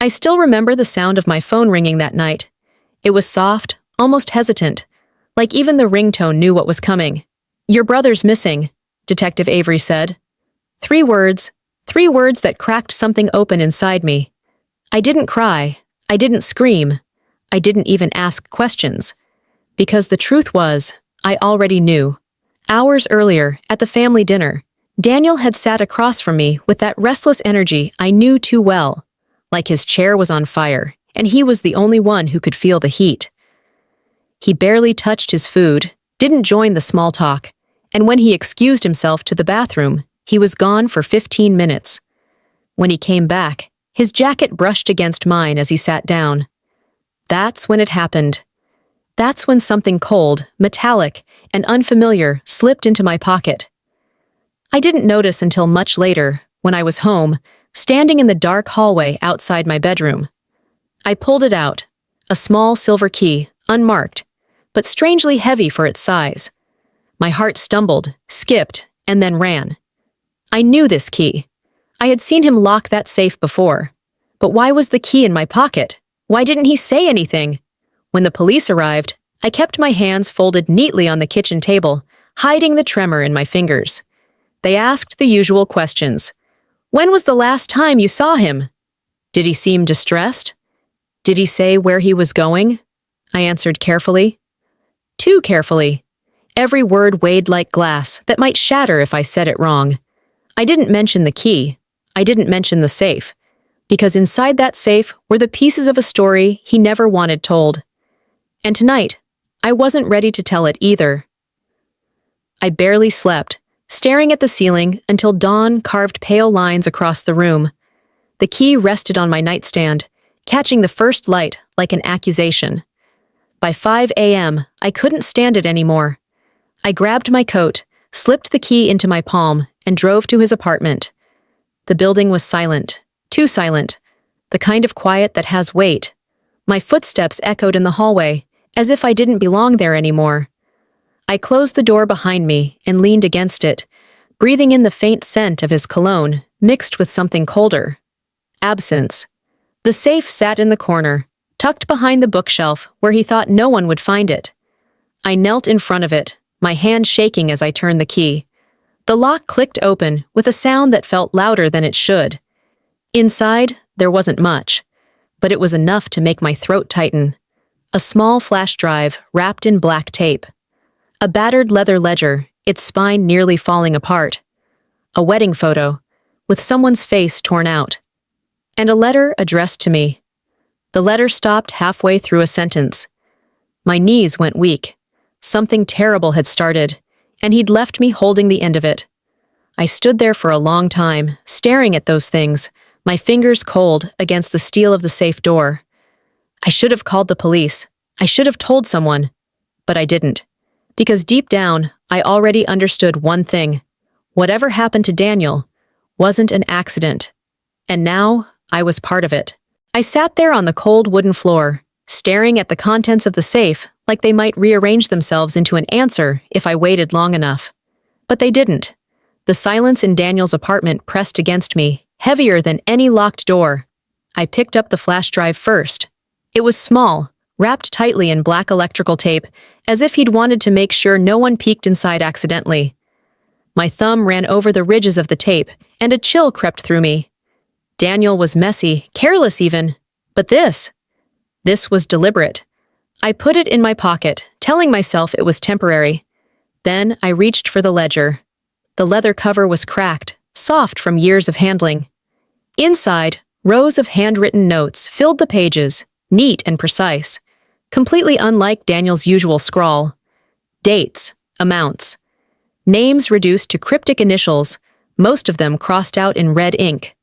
I still remember the sound of my phone ringing that night. It was soft, almost hesitant, like even the ringtone knew what was coming. "Your brother's missing," Detective Avery said. Three words that cracked something open inside me. I didn't cry, I didn't scream, I didn't even ask questions. Because the truth was, I already knew. Hours earlier, at the family dinner, Daniel had sat across from me with that restless energy I knew too well, like his chair was on fire, and he was the only one who could feel the heat. He barely touched his food, didn't join the small talk, and when he excused himself to the bathroom, he was gone for 15 minutes. When he came back, his jacket brushed against mine as he sat down. That's when it happened. That's when something cold, metallic, and unfamiliar slipped into my pocket. I didn't notice until much later, when I was home, standing in the dark hallway outside my bedroom. I pulled it out, a small silver key, unmarked, but strangely heavy for its size. My heart stumbled, skipped, and then ran. I knew this key. I had seen him lock that safe before. But why was the key in my pocket? Why didn't he say anything? When the police arrived, I kept my hands folded neatly on the kitchen table, hiding the tremor in my fingers. They asked the usual questions. When was the last time you saw him? Did he seem distressed? Did he say where he was going? I answered carefully. Too carefully. Every word weighed like glass that might shatter if I said it wrong. I didn't mention the key. I didn't mention the safe. Because inside that safe were the pieces of a story he never wanted told. And tonight, I wasn't ready to tell it either. I barely slept, staring at the ceiling until dawn carved pale lines across the room. The key rested on my nightstand, catching the first light like an accusation. By 5 a.m., I couldn't stand it anymore. I grabbed my coat, slipped the key into my palm, and drove to his apartment. The building was silent, too silent, the kind of quiet that has weight. My footsteps echoed in the hallway, as if I didn't belong there anymore. I closed the door behind me and leaned against it, breathing in the faint scent of his cologne, mixed with something colder. Absence. The safe sat in the corner, tucked behind the bookshelf where he thought no one would find it. I knelt in front of it, my hand shaking as I turned the key. The lock clicked open with a sound that felt louder than it should. Inside, there wasn't much, but it was enough to make my throat tighten. A small flash drive wrapped in black tape. A battered leather ledger, its spine nearly falling apart. A wedding photo, with someone's face torn out. And a letter addressed to me. The letter stopped halfway through a sentence. My knees went weak. Something terrible had started, and he'd left me holding the end of it. I stood there for a long time, staring at those things, my fingers cold against the steel of the safe door. I should have called the police. I should have told someone. But I didn't. Because deep down, I already understood one thing. Whatever happened to Daniel wasn't an accident. And now, I was part of it. I sat there on the cold wooden floor, staring at the contents of the safe like they might rearrange themselves into an answer if I waited long enough. But they didn't. The silence in Daniel's apartment pressed against me, heavier than any locked door. I picked up the flash drive first. It was small, wrapped tightly in black electrical tape, as if he'd wanted to make sure no one peeked inside accidentally. My thumb ran over the ridges of the tape, and a chill crept through me. Daniel was messy, careless even. But this was deliberate. I put it in my pocket, telling myself it was temporary. Then I reached for the ledger. The leather cover was cracked, soft from years of handling. Inside, rows of handwritten notes filled the pages, neat and precise, completely unlike Daniel's usual scrawl. Dates, amounts, names reduced to cryptic initials, most of them crossed out in red ink.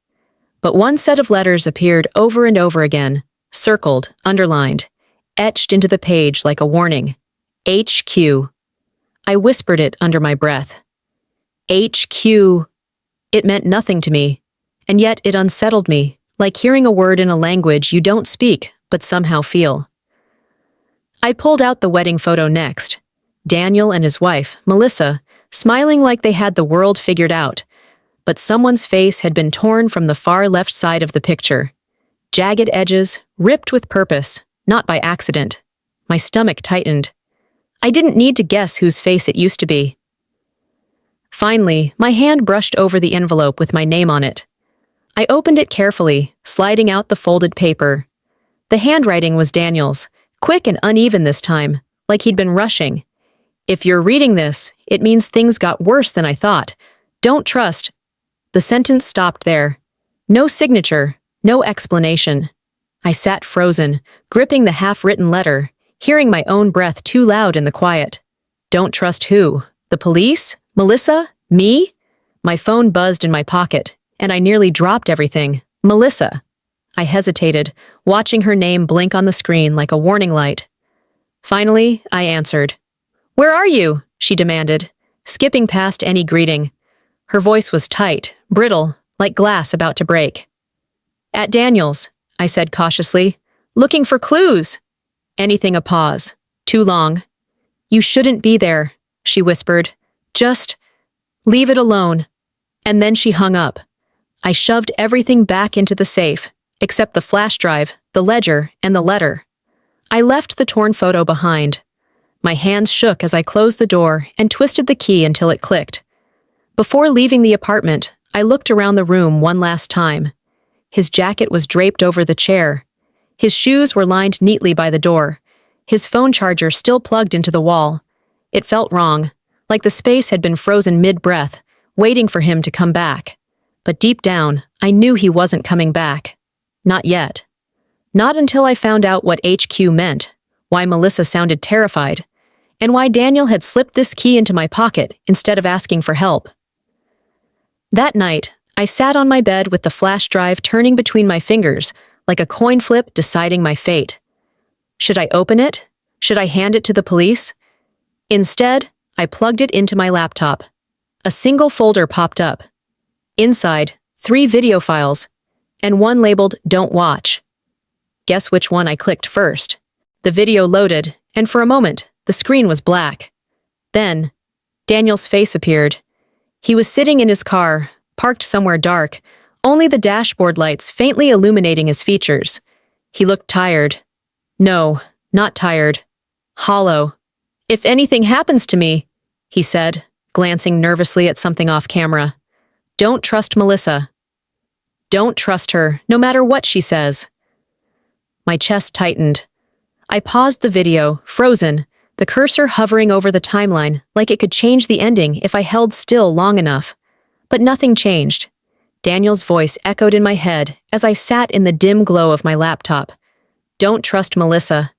But one set of letters appeared over and over again, circled, underlined, etched into the page like a warning. HQ. I whispered it under my breath. HQ. It meant nothing to me, and yet it unsettled me, like hearing a word in a language you don't speak but somehow feel. I pulled out the wedding photo next. Daniel and his wife, Melissa, smiling like they had the world figured out, but someone's face had been torn from the far left side of the picture. Jagged edges, ripped with purpose, not by accident. My stomach tightened. I didn't need to guess whose face it used to be. Finally, my hand brushed over the envelope with my name on it. I opened it carefully, sliding out the folded paper. The handwriting was Daniel's, quick and uneven this time, like he'd been rushing. If you're reading this, it means things got worse than I thought. Don't trust. The sentence stopped there. No signature, no explanation. I sat frozen, gripping the half-written letter, hearing my own breath too loud in the quiet. Don't trust who? The police? Melissa? Me? My phone buzzed in my pocket, and I nearly dropped everything. Melissa. I hesitated, watching her name blink on the screen like a warning light. Finally, I answered. "Where are you?" she demanded, skipping past any greeting. Her voice was tight, brittle, like glass about to break. "At Daniel's," I said cautiously, "looking for clues." Anything a pause. Too long. "You shouldn't be there," she whispered. "Just leave it alone." And then she hung up. I shoved everything back into the safe, except the flash drive, the ledger, and the letter. I left the torn photo behind. My hands shook as I closed the door and twisted the key until it clicked. Before leaving the apartment, I looked around the room one last time. His jacket was draped over the chair. His shoes were lined neatly by the door. His phone charger still plugged into the wall. It felt wrong, like the space had been frozen mid-breath, waiting for him to come back. But deep down, I knew he wasn't coming back. Not yet. Not until I found out what HQ meant, why Melissa sounded terrified, and why Daniel had slipped this key into my pocket instead of asking for help. That night, I sat on my bed with the flash drive turning between my fingers, like a coin flip deciding my fate. Should I open it? Should I hand it to the police? Instead, I plugged it into my laptop. A single folder popped up. Inside, 3 video files, and one labeled "Don't Watch." Guess which one I clicked first. The video loaded, and for a moment, the screen was black. Then, Daniel's face appeared. He was sitting in his car, parked somewhere dark, only the dashboard lights faintly illuminating his features. He looked tired. No, not tired. Hollow. "If anything happens to me," he said, glancing nervously at something off camera, "don't trust Melissa. Don't trust her, no matter what she says." My chest tightened. I paused the video, frozen, the cursor hovering over the timeline like it could change the ending if I held still long enough. But nothing changed. Daniel's voice echoed in my head as I sat in the dim glow of my laptop. Don't trust Melissa.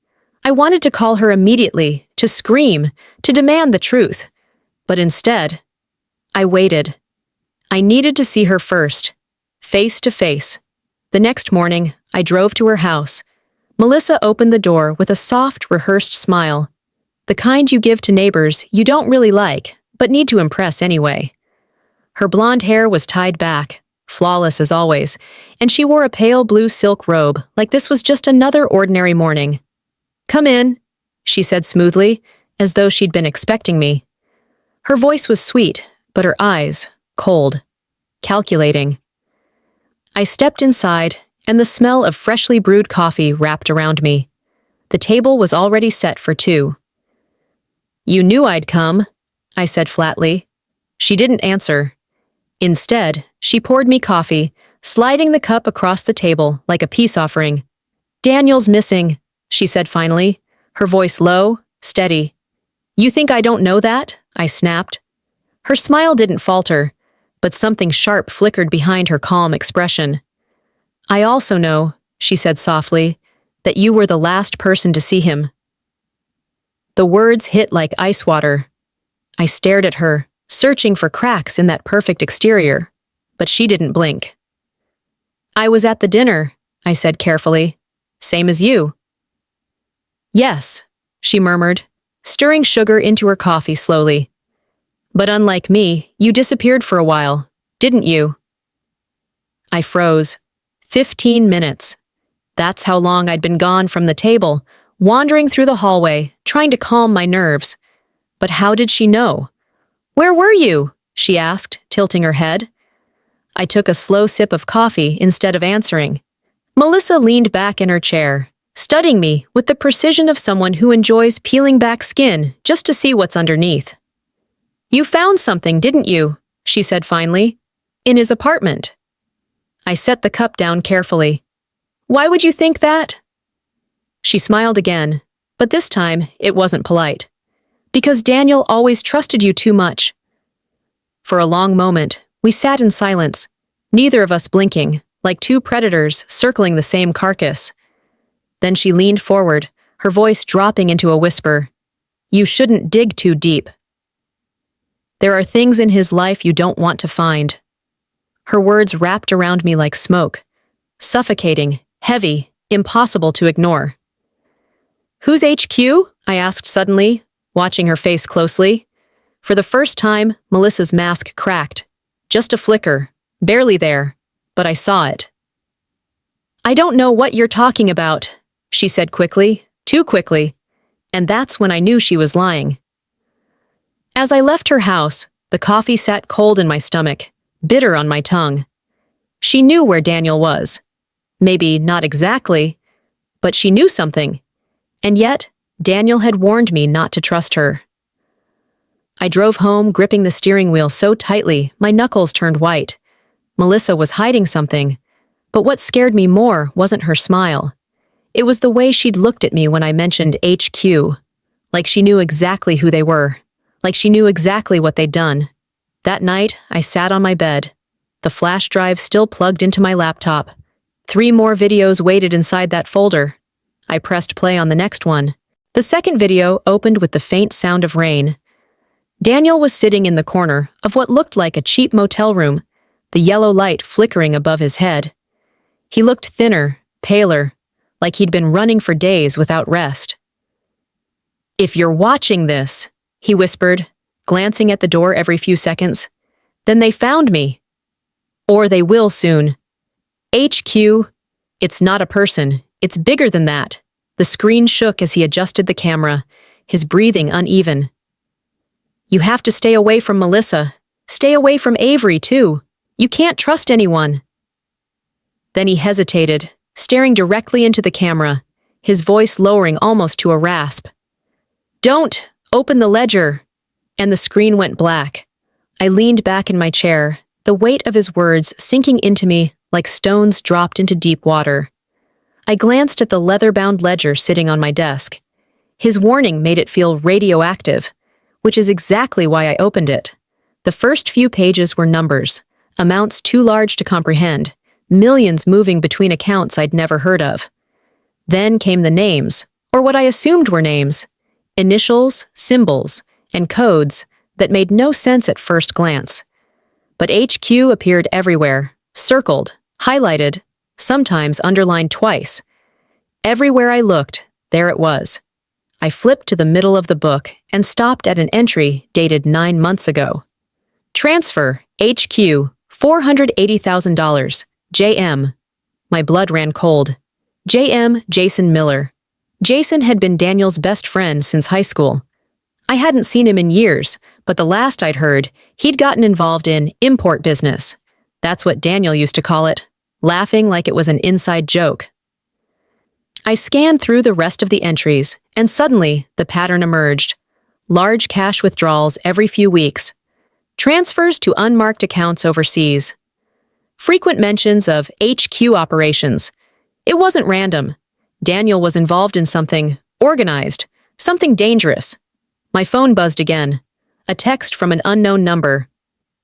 I wanted to call her immediately, to scream, to demand the truth. But instead, I waited. I needed to see her first, face to face. The next morning, I drove to her house. Melissa opened the door with a soft, rehearsed smile. The kind you give to neighbors you don't really like, but need to impress anyway. Her blonde hair was tied back, flawless as always, and she wore a pale blue silk robe like this was just another ordinary morning. "Come in," she said smoothly, as though she'd been expecting me. Her voice was sweet, but her eyes, cold, calculating. I stepped inside, and the smell of freshly brewed coffee wrapped around me. The table was already set for 2. "You knew I'd come," I said flatly. She didn't answer. Instead, she poured me coffee, sliding the cup across the table like a peace offering. "Daniel's missing," she said finally, her voice low, steady. "You think I don't know that?" I snapped. Her smile didn't falter, but something sharp flickered behind her calm expression. "I also know," she said softly, "that you were the last person to see him." The words hit like ice water. I stared at her, searching for cracks in that perfect exterior, but she didn't blink. "I was at the dinner," I said carefully. "Same as you." "Yes," she murmured, stirring sugar into her coffee slowly. "But unlike me, you disappeared for a while, didn't you?" I froze. 15 minutes. That's how long I'd been gone from the table, wandering through the hallway, trying to calm my nerves. But how did she know? "Where were you?" she asked, tilting her head. I took a slow sip of coffee instead of answering. Melissa leaned back in her chair, studying me with the precision of someone who enjoys peeling back skin just to see what's underneath. "You found something, didn't you?" she said finally. "In his apartment." I set the cup down carefully. "Why would you think that?" She smiled again, but this time it wasn't polite. "Because Daniel always trusted you too much." For a long moment, we sat in silence, neither of us blinking, like two predators circling the same carcass. Then she leaned forward, her voice dropping into a whisper. "You shouldn't dig too deep. There are things in his life you don't want to find." Her words wrapped around me like smoke, suffocating, heavy, impossible to ignore. "Who's HQ?" I asked suddenly, watching her face closely. For the first time, Melissa's mask cracked. Just a flicker, barely there, but I saw it. "I don't know what you're talking about," she said quickly, too quickly, and that's when I knew she was lying. As I left her house, the coffee sat cold in my stomach, bitter on my tongue. She knew where Daniel was. Maybe not exactly, but she knew something. And yet, Daniel had warned me not to trust her. I drove home, gripping the steering wheel so tightly my knuckles turned white. Melissa was hiding something, but what scared me more wasn't her smile. It was the way she'd looked at me when I mentioned HQ, like she knew exactly who they were, like she knew exactly what they'd done. That night, I sat on my bed, the flash drive still plugged into my laptop. 3 more videos waited inside that folder. I pressed play on the next one. The second video opened with the faint sound of rain. Daniel was sitting in the corner of what looked like a cheap motel room, the yellow light flickering above his head. He looked thinner, paler, like he'd been running for days without rest. "If you're watching this," he whispered, glancing at the door every few seconds, "then they found me. Or they will soon. HQ, it's not a person, it's bigger than that." The screen shook as he adjusted the camera, his breathing uneven. "You have to stay away from Melissa. Stay away from Avery, too. You can't trust anyone." Then he hesitated, staring directly into the camera, his voice lowering almost to a rasp. "Don't open the ledger." And the screen went black. I leaned back in my chair, the weight of his words sinking into me like stones dropped into deep water. I glanced at the leather-bound ledger sitting on my desk. His warning made it feel radioactive, which is exactly why I opened it. The first few pages were numbers, amounts too large to comprehend, millions moving between accounts I'd never heard of. Then came the names, or what I assumed were names, initials, symbols, and codes that made no sense at first glance. But HQ appeared everywhere, circled, highlighted, sometimes underlined twice. Everywhere I looked, there it was. I flipped to the middle of the book and stopped at an entry dated 9 months ago. Transfer, HQ, $480,000, JM. My blood ran cold. JM Jason Miller. Jason had been Daniel's best friend since high school. I hadn't seen him in years, but the last I'd heard, he'd gotten involved in import business. That's what Daniel used to call it, laughing like it was an inside joke. I scanned through the rest of the entries, and suddenly the pattern emerged. Large cash withdrawals every few weeks. Transfers to unmarked accounts overseas. Frequent mentions of HQ operations. It wasn't random. Daniel was involved in something organized, something dangerous. My phone buzzed again. A text from an unknown number.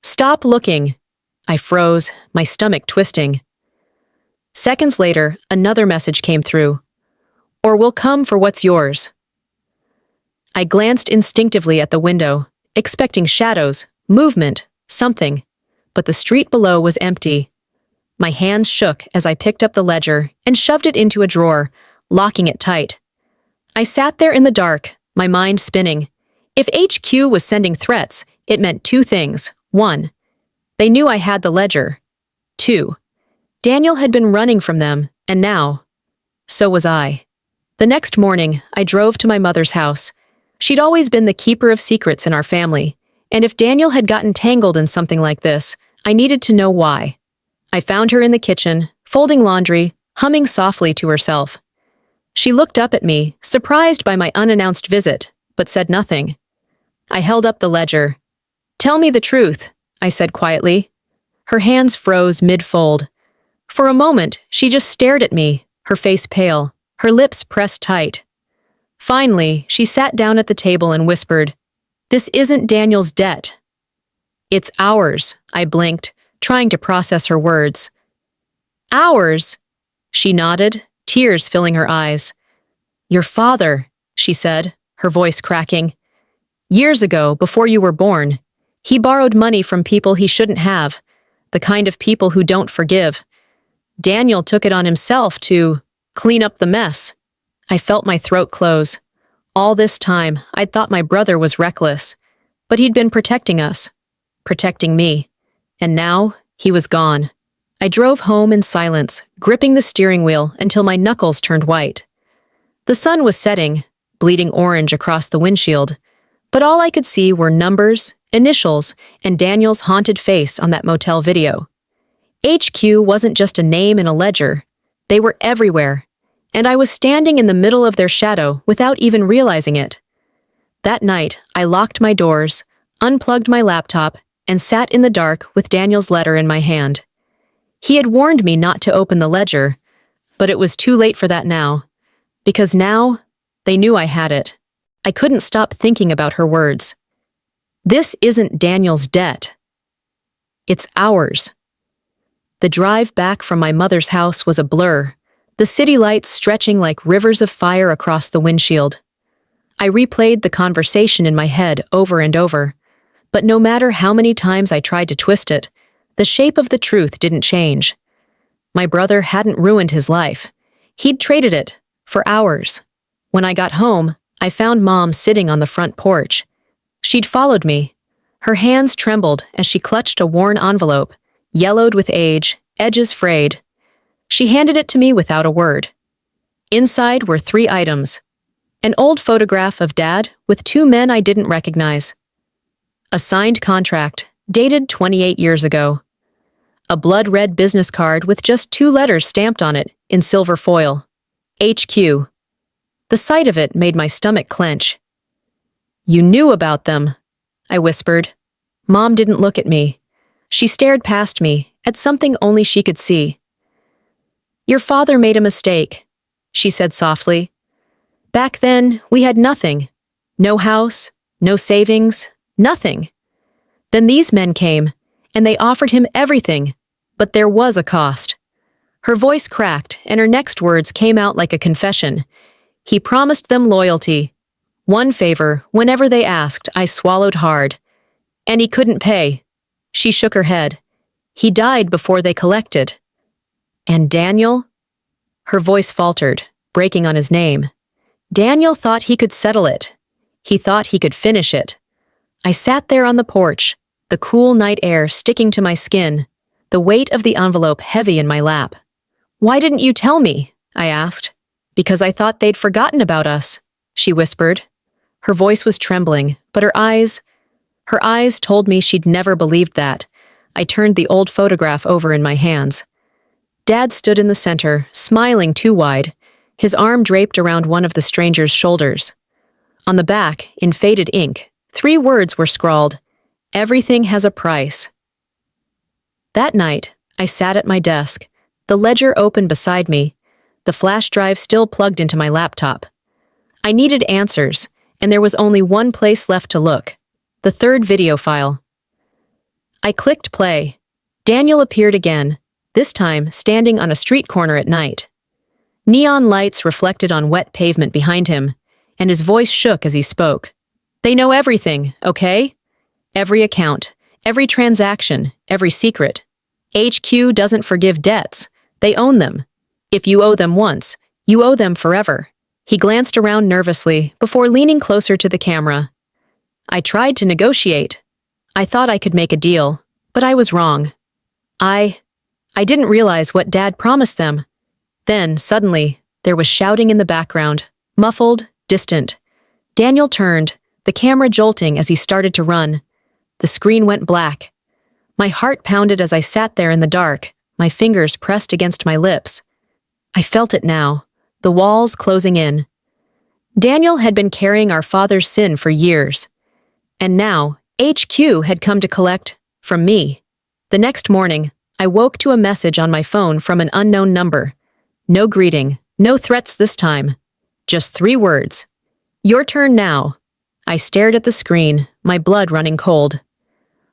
"Stop looking." I froze, my stomach twisting. Seconds later, another message came through. "Or we'll come for what's yours." I glanced instinctively at the window, expecting shadows, movement, something, but the street below was empty. My hands shook as I picked up the ledger and shoved it into a drawer, locking it tight. I sat there in the dark, my mind spinning. If HQ was sending threats, it meant 2 things. 1, they knew I had the ledger. 2, Daniel had been running from them, and now, so was I. The next morning, I drove to my mother's house. She'd always been the keeper of secrets in our family, and if Daniel had gotten tangled in something like this, I needed to know why. I found her in the kitchen, folding laundry, humming softly to herself. She looked up at me, surprised by my unannounced visit, but said nothing. I held up the ledger. "Tell me the truth," I said quietly. Her hands froze mid-fold. For a moment, she just stared at me, her face pale, her lips pressed tight. Finally, she sat down at the table and whispered, "This isn't Daniel's debt." "It's ours," I blinked, trying to process her words. "Ours?" She nodded, tears filling her eyes. "Your father," she said, her voice cracking. "Years ago, before you were born, he borrowed money from people he shouldn't have, the kind of people who don't forgive. Daniel took it on himself to clean up the mess." I felt my throat close. All this time, I'd thought my brother was reckless, but he'd been protecting us, protecting me, and now he was gone. I drove home in silence, gripping the steering wheel until my knuckles turned white. The sun was setting, bleeding orange across the windshield, but all I could see were numbers, initials, and Daniel's haunted face on that motel video. HQ wasn't just a name in a ledger. They were everywhere, and I was standing in the middle of their shadow without even realizing it. That night, I locked my doors, unplugged my laptop, and sat in the dark with Daniel's letter in my hand. He had warned me not to open the ledger, but it was too late for that now, because now they knew I had it. I couldn't stop thinking about her words. This isn't Daniel's debt. It's ours. The drive back from my mother's house was a blur, the city lights stretching like rivers of fire across the windshield. I replayed the conversation in my head over and over, but no matter how many times I tried to twist it, the shape of the truth didn't change. My brother hadn't ruined his life. He'd traded it for ours. When I got home, I found Mom sitting on the front porch. She'd followed me. Her hands trembled as she clutched a worn envelope, yellowed with age, edges frayed. She handed it to me without a word. Inside were 3 items. An old photograph of Dad with 2 men I didn't recognize. A signed contract, dated 28 years ago. A blood-red business card with just 2 letters stamped on it in silver foil. HQ. The sight of it made my stomach clench. "You knew about them," I whispered. Mom didn't look at me. She stared past me, at something only she could see. "Your father made a mistake," she said softly. "Back then, we had nothing. No house, no savings, nothing. Then these men came, and they offered him everything, but there was a cost." Her voice cracked, and her next words came out like a confession. "He promised them loyalty. One favor, whenever they asked, I swallowed hard. And he couldn't pay." She shook her head. "He died before they collected." "And Daniel?" Her voice faltered, breaking on his name. "Daniel thought he could settle it. He thought he could finish it." I sat there on the porch, the cool night air sticking to my skin, the weight of the envelope heavy in my lap. "Why didn't you tell me?" I asked. "Because I thought they'd forgotten about us," she whispered. Her voice was trembling, but her eyes told me she'd never believed that. I turned the old photograph over in my hands. Dad stood in the center, smiling too wide, his arm draped around one of the stranger's shoulders. On the back, in faded ink, 3 words were scrawled, "Everything has a price." That night, I sat at my desk, the ledger open beside me, the flash drive still plugged into my laptop. I needed answers, and there was only one place left to look: the 3rd video file. I clicked play. Daniel appeared again, this time standing on a street corner at night. Neon lights reflected on wet pavement behind him, and his voice shook as he spoke. "They know everything, okay? Every account, every transaction, every secret. HQ doesn't forgive debts. They own them. If you owe them once, you owe them forever." He glanced around nervously before leaning closer to the camera. "I tried to negotiate. I thought I could make a deal, but I was wrong. I didn't realize what Dad promised them." Then, suddenly, there was shouting in the background, muffled, distant. Daniel turned, the camera jolting as he started to run. The screen went black. My heart pounded as I sat there in the dark, my fingers pressed against my lips. I felt it now, the walls closing in. Daniel had been carrying our father's sin for years. And now, HQ had come to collect from me. The next morning, I woke to a message on my phone from an unknown number. No greeting, no threats this time. Just 3 words. Your turn now. I stared at the screen, my blood running cold.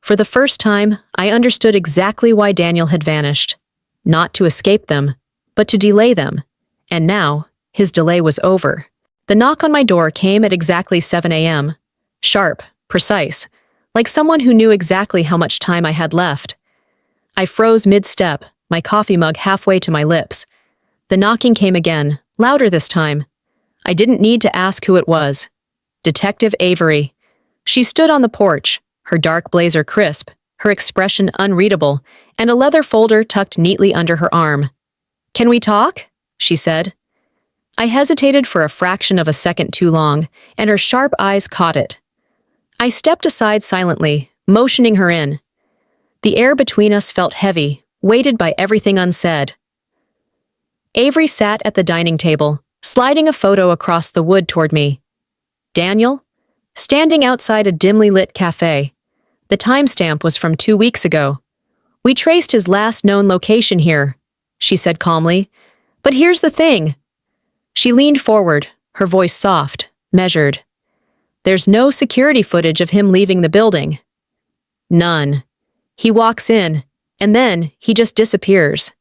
For the first time, I understood exactly why Daniel had vanished. Not to escape them, but to delay them. And now, his delay was over. The knock on my door came at exactly 7 a.m. Sharp, precise, like someone who knew exactly how much time I had left. I froze mid-step, my coffee mug halfway to my lips. The knocking came again, louder this time. I didn't need to ask who it was. Detective Avery. She stood on the porch, her dark blazer crisp, her expression unreadable, and a leather folder tucked neatly under her arm. "Can we talk?" she said. I hesitated for a fraction of a second too long, and her sharp eyes caught it. I stepped aside silently, motioning her in. The air between us felt heavy, weighted by everything unsaid. Avery sat at the dining table, sliding a photo across the wood toward me. Daniel? Standing outside a dimly lit cafe. The timestamp was from 2 weeks ago. "We traced his last known location here," she said calmly. "But here's the thing." She leaned forward, her voice soft, measured. "There's no security footage of him leaving the building. None. He walks in, and then he just disappears."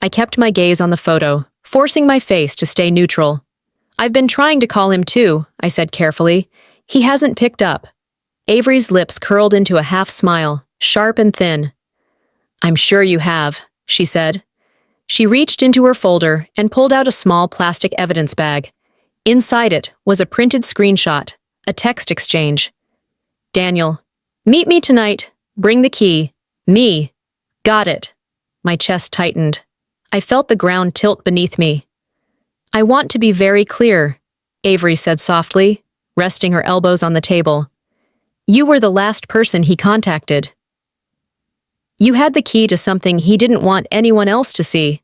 I kept my gaze on the photo, forcing my face to stay neutral. "I've been trying to call him too," I said carefully. "He hasn't picked up." Avery's lips curled into a half smile, sharp and thin. "I'm sure you have," she said. She reached into her folder and pulled out a small plastic evidence bag. Inside it was a printed screenshot, a text exchange. "Daniel, meet me tonight. Bring the key. Me. Got it." My chest tightened. I felt the ground tilt beneath me. "I want to be very clear," Avery said softly, resting her elbows on the table. "You were the last person he contacted. You had the key to something he didn't want anyone else to see.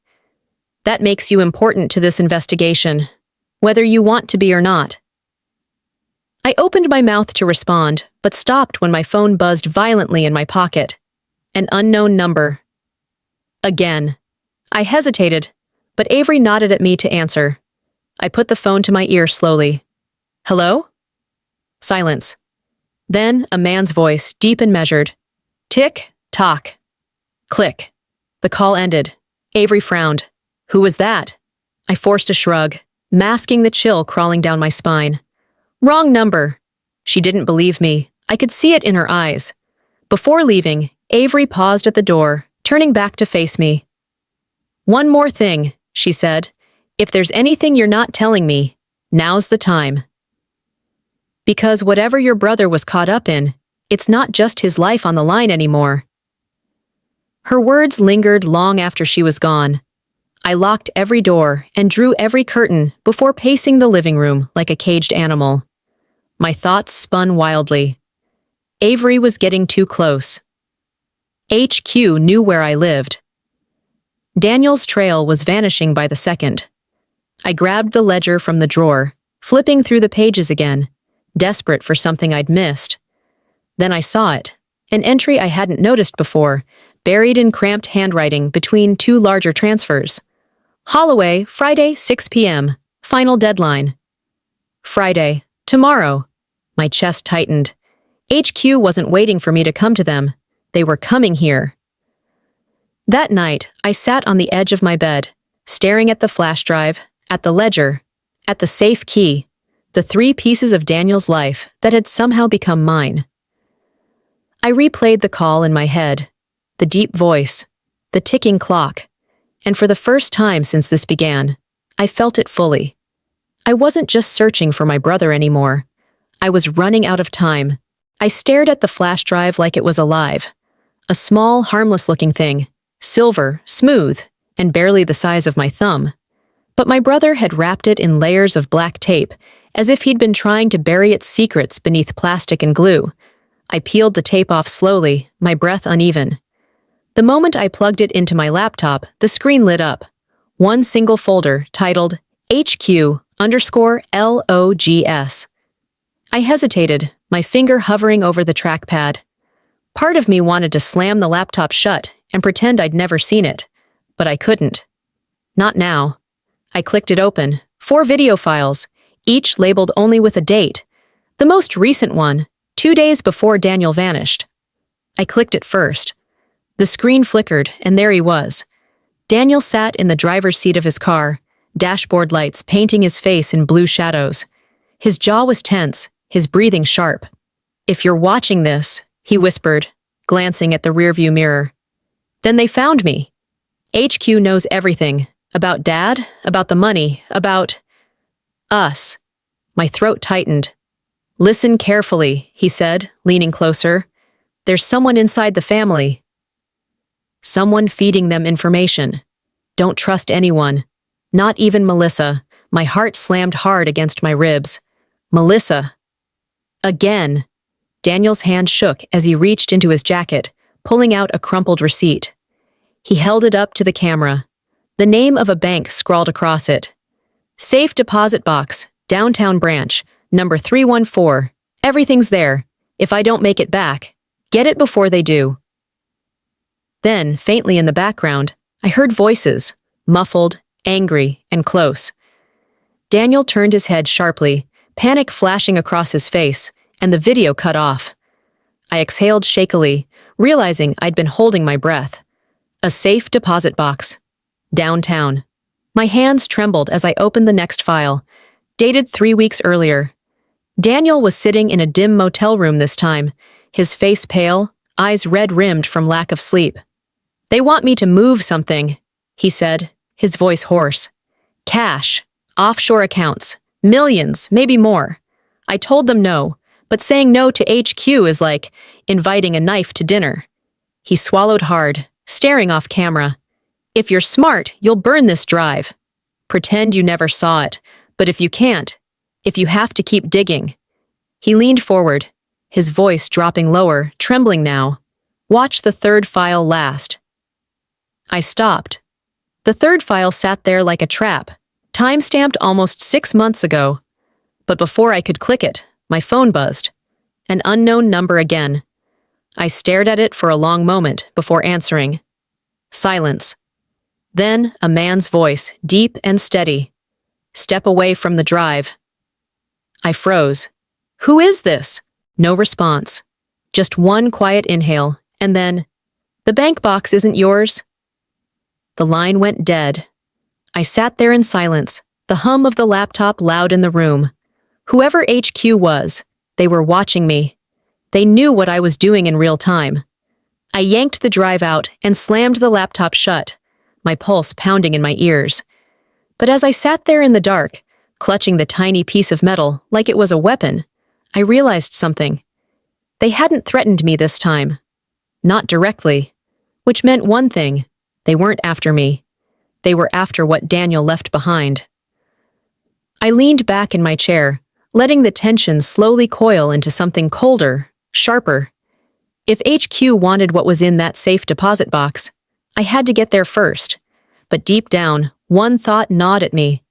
That makes you important to this investigation, whether you want to be or not." I opened my mouth to respond, but stopped when my phone buzzed violently in my pocket. An unknown number. Again. I hesitated, but Avery nodded at me to answer. I put the phone to my ear slowly. "Hello?" Silence. Then a man's voice, deep and measured. Tick, tock. Click. The call ended. Avery frowned. "Who was that?" I forced a shrug, masking the chill crawling down my spine. "Wrong number." She didn't believe me. I could see it in her eyes. Before leaving, Avery paused at the door, turning back to face me. "One more thing," she said. "If there's anything you're not telling me, now's the time. Because whatever your brother was caught up in, it's not just his life on the line anymore." Her words lingered long after she was gone. I locked every door and drew every curtain before pacing the living room like a caged animal. My thoughts spun wildly. Avery was getting too close. HQ knew where I lived. Daniel's trail was vanishing by the second. I grabbed the ledger from the drawer, flipping through the pages again, desperate for something I'd missed. Then I saw it, an entry I hadn't noticed before, buried in cramped handwriting between 2 larger transfers. Holloway, Friday, 6 p.m. Final deadline. Friday, tomorrow. My chest tightened. HQ wasn't waiting for me to come to them. They were coming here. That night, I sat on the edge of my bed, staring at the flash drive, at the ledger, at the safe key, the 3 pieces of Daniel's life that had somehow become mine. I replayed the call in my head, the deep voice, the ticking clock, and for the first time since this began, I felt it fully. I wasn't just searching for my brother anymore. I was running out of time. I stared at the flash drive like it was alive. A small, harmless-looking thing, silver, smooth, and barely the size of my thumb. But my brother had wrapped it in layers of black tape, as if he'd been trying to bury its secrets beneath plastic and glue. I peeled the tape off slowly, my breath uneven. The moment I plugged it into my laptop, the screen lit up. One single folder titled HQ_LOGS. I hesitated, my finger hovering over the trackpad. Part of me wanted to slam the laptop shut and pretend I'd never seen it, but I couldn't. Not now. I clicked it open. 4 video files, each labeled only with a date. The most recent one, 2 days before Daniel vanished. I clicked it first. The screen flickered, and there he was. Daniel sat in the driver's seat of his car, dashboard lights painting his face in blue shadows. His jaw was tense, his breathing sharp. "If you're watching this," he whispered, glancing at the rearview mirror. "Then they found me. HQ knows everything. About Dad, about the money, about us." My throat tightened. "Listen carefully," he said, leaning closer. "There's someone inside the family. Someone feeding them information. Don't trust anyone. Not even Melissa." My heart slammed hard against my ribs. Melissa. Again. Daniel's hand shook as he reached into his jacket, pulling out a crumpled receipt. He held it up to the camera. The name of a bank scrawled across it. "Safe deposit box, downtown branch, number 314. Everything's there. If I don't make it back, get it before they do." Then, faintly in the background, I heard voices, muffled, angry, and close. Daniel turned his head sharply, panic flashing across his face, and the video cut off. I exhaled shakily, realizing I'd been holding my breath. A safe deposit box. Downtown. My hands trembled as I opened the next file, dated 3 weeks earlier. Daniel was sitting in a dim motel room this time, his face pale, eyes red-rimmed from lack of sleep. "They want me to move something," he said, his voice hoarse. "Cash, offshore accounts, millions, maybe more." I told them no, but saying no to HQ is like inviting a knife to dinner. He swallowed hard, staring off camera. "If you're smart, you'll burn this drive. Pretend you never saw it, but if you can't, if you have to keep digging." He leaned forward, his voice dropping lower, trembling now. "Watch the third file last." I stopped. The third file sat there like a trap, time-stamped almost 6 months ago. But before I could click it, my phone buzzed. An unknown number again. I stared at it for a long moment before answering. Silence. Then a man's voice, deep and steady. "Step away from the drive." I froze. "Who is this?" No response. Just one quiet inhale, and then, "The bank box isn't yours." The line went dead. I sat there in silence, the hum of the laptop loud in the room. Whoever HQ was, they were watching me. They knew what I was doing in real time. I yanked the drive out and slammed the laptop shut, my pulse pounding in my ears. But as I sat there in the dark, clutching the tiny piece of metal like it was a weapon, I realized something. They hadn't threatened me this time. Not directly. Which meant one thing. They weren't after me. They were after what Daniel left behind. I leaned back in my chair, letting the tension slowly coil into something colder, sharper. If HQ wanted what was in that safe deposit box, I had to get there first. But deep down, one thought gnawed at me.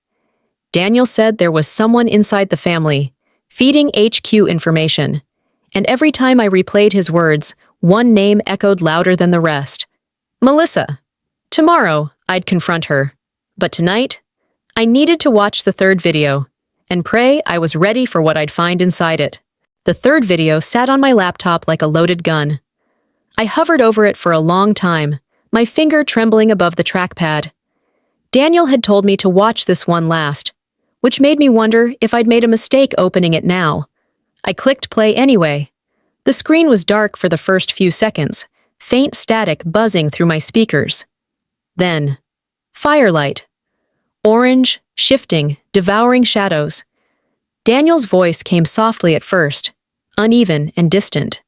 Daniel said there was someone inside the family, feeding HQ information. And every time I replayed his words, one name echoed louder than the rest. Melissa. Tomorrow, I'd confront her. But tonight, I needed to watch the third video and pray I was ready for what I'd find inside it. The third video sat on my laptop like a loaded gun. I hovered over it for a long time, my finger trembling above the trackpad. Daniel had told me to watch this one last, which made me wonder if I'd made a mistake opening it now. I clicked play anyway. The screen was dark for the first few seconds, faint static buzzing through my speakers. Then, firelight. Orange, shifting, devouring shadows. Daniel's voice came softly at first, uneven and distant.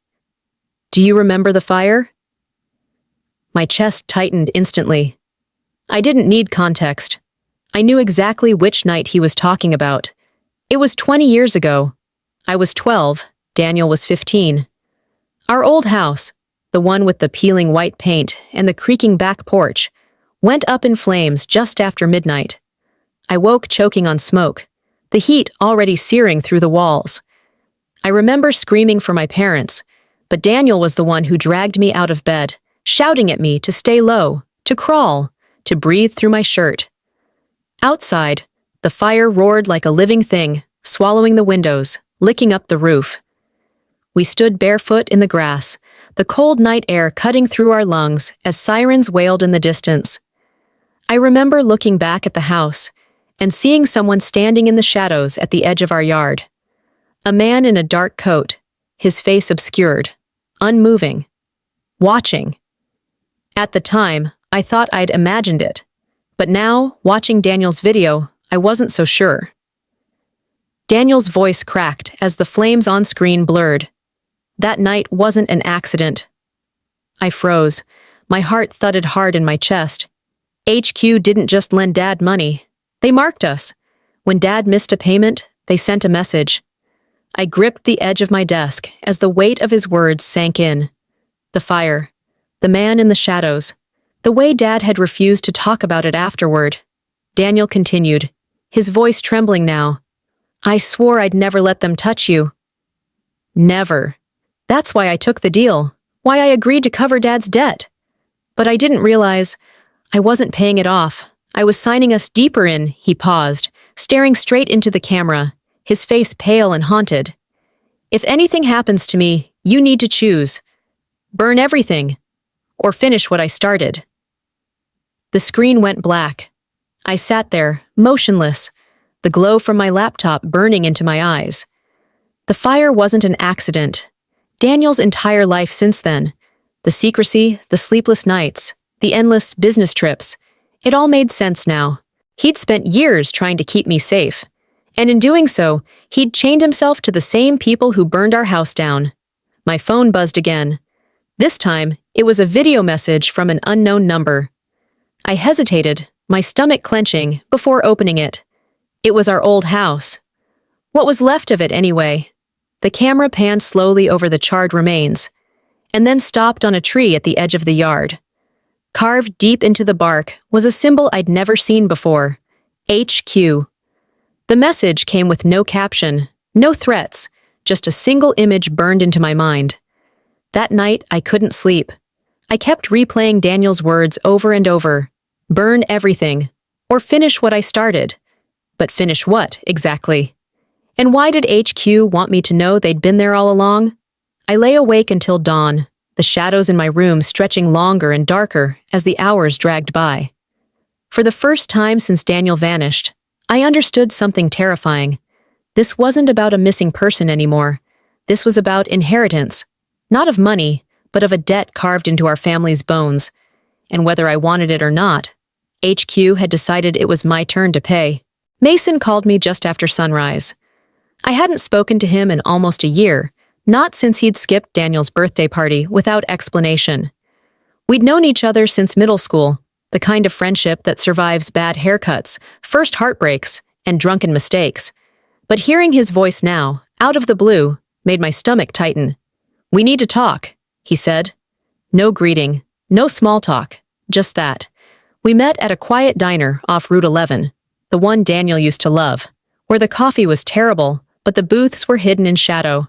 "Do you remember the fire?" My chest tightened instantly. I didn't need context. I knew exactly which night he was talking about. It was 20 years ago. I was 12, Daniel was 15. Our old house, the one with the peeling white paint and the creaking back porch, went up in flames just after midnight. I woke choking on smoke, the heat already searing through the walls. I remember screaming for my parents, but Daniel was the one who dragged me out of bed, shouting at me to stay low, to crawl, to breathe through my shirt. Outside, the fire roared like a living thing, swallowing the windows, licking up the roof. We stood barefoot in the grass, the cold night air cutting through our lungs as sirens wailed in the distance. I remember looking back at the house and seeing someone standing in the shadows at the edge of our yard. A man in a dark coat, his face obscured, unmoving, watching. At the time, I thought I'd imagined it, but now, watching Daniel's video, I wasn't so sure. Daniel's voice cracked as the flames on screen blurred. That night wasn't an accident. I froze. My heart thudded hard in my chest. HQ didn't just lend Dad money. They marked us. When Dad missed a payment, they sent a message. I gripped the edge of my desk as the weight of his words sank in. The fire. The man in the shadows. The way Dad had refused to talk about it afterward. Daniel continued, his voice trembling now. I swore I'd never let them touch you. Never. That's why I took the deal. Why I agreed to cover Dad's debt. But I didn't realize I wasn't paying it off. I was signing us deeper in. He paused, staring straight into the camera, his face pale and haunted. If anything happens to me, you need to choose. Burn everything, or finish what I started. The screen went black. I sat there, motionless, the glow from my laptop burning into my eyes. The fire wasn't an accident. Daniel's entire life since then, the secrecy, the sleepless nights, the endless business trips, it all made sense now. He'd spent years trying to keep me safe, and in doing so, he'd chained himself to the same people who burned our house down. My phone buzzed again. This time, it was a video message from an unknown number. I hesitated, my stomach clenching, before opening it. It was our old house. What was left of it anyway? The camera panned slowly over the charred remains, and then stopped on a tree at the edge of the yard. Carved deep into the bark was a symbol I'd never seen before. HQ. The message came with no caption, no threats, just a single image burned into my mind. That night, I couldn't sleep. I kept replaying Daniel's words over and over. Burn everything, or finish what I started. But finish what, exactly? And why did HQ want me to know they'd been there all along? I lay awake until dawn, the shadows in my room stretching longer and darker as the hours dragged by. For the first time since Daniel vanished, I understood something terrifying. This wasn't about a missing person anymore. This was about inheritance, not of money, but of a debt carved into our family's bones. And whether I wanted it or not, HQ had decided it was my turn to pay. Mason called me just after sunrise. I hadn't spoken to him in almost a year, not since he'd skipped Daniel's birthday party without explanation. We'd known each other since middle school, the kind of friendship that survives bad haircuts, first heartbreaks, and drunken mistakes. But hearing his voice now, out of the blue, made my stomach tighten. "We need to talk," he said. No greeting, no small talk, just that. We met at a quiet diner off Route 11, the one Daniel used to love, where the coffee was terrible, but the booths were hidden in shadow.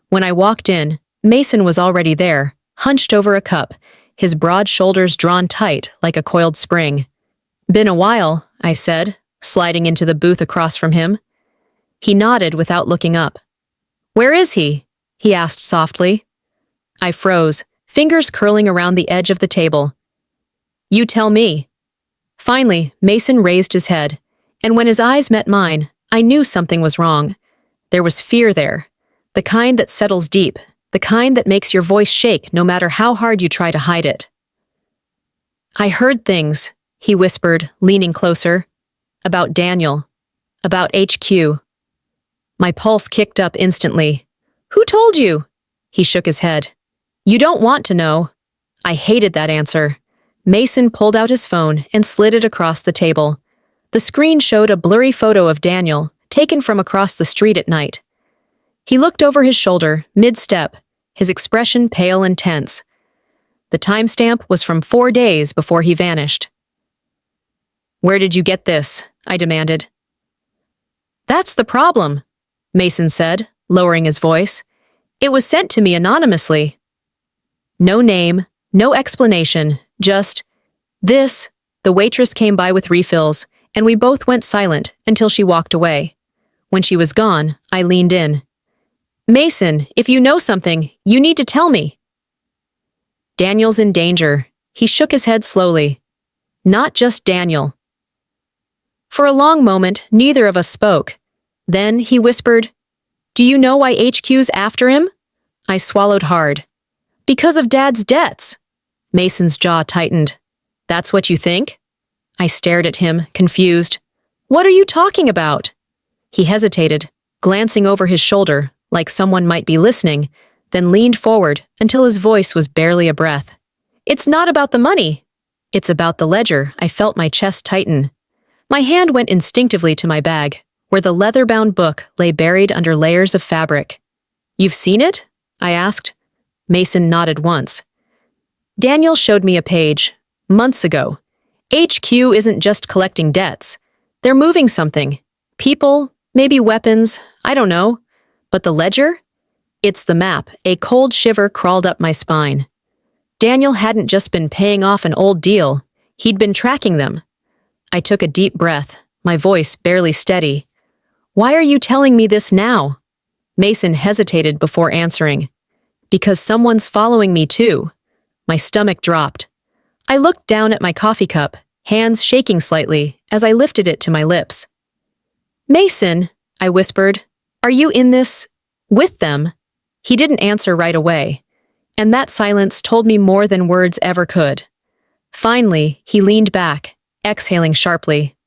When I walked in, Mason was already there, hunched over a cup, his broad shoulders drawn tight like a coiled spring. "Been a while," I said, sliding into the booth across from him. He nodded without looking up. "Where is he?" he asked softly. I froze, fingers curling around the edge of the table. "You tell me." Finally, Mason raised his head, and when his eyes met mine, I knew something was wrong. There was fear there, the kind that settles deep, the kind that makes your voice shake no matter how hard you try to hide it. "I heard things," he whispered, leaning closer. "About Daniel. About HQ." My pulse kicked up instantly. "Who told you?" He shook his head. "You don't want to know." I hated that answer. Mason pulled out his phone and slid it across the table. The screen showed a blurry photo of Daniel, taken from across the street at night. He looked over his shoulder, mid-step, his expression pale and tense. The timestamp was from 4 days before he vanished. Where did you get this? I demanded. That's the problem, Mason said, lowering his voice. It was sent to me anonymously. No name, no explanation, just, this. The waitress came by with refills, and we both went silent until she walked away. When she was gone, I leaned in. Mason, if you know something, you need to tell me. Daniel's in danger. He shook his head slowly. Not just Daniel. For a long moment, neither of us spoke. Then he whispered, Do you know why HQ's after him? I swallowed hard. Because of Dad's debts. Mason's jaw tightened. That's what you think? I stared at him, confused. What are you talking about? He hesitated, glancing over his shoulder, like someone might be listening, then leaned forward until his voice was barely a breath. It's not about the money. It's about the ledger. I felt my chest tighten. My hand went instinctively to my bag, where the leather-bound book lay buried under layers of fabric. You've seen it? I asked. Mason nodded once. Daniel showed me a page, months ago. HQ isn't just collecting debts. They're moving something. People, maybe weapons, I don't know. But the ledger? It's the map. A cold shiver crawled up my spine. Daniel hadn't just been paying off an old deal. He'd been tracking them. I took a deep breath, my voice barely steady. Why are you telling me this now? Mason hesitated before answering. Because someone's following me too. My stomach dropped. I looked down at my coffee cup, hands shaking slightly as I lifted it to my lips. Mason, I whispered, are you in this with them? He didn't answer right away, and that silence told me more than words ever could. Finally, he leaned back, exhaling sharply.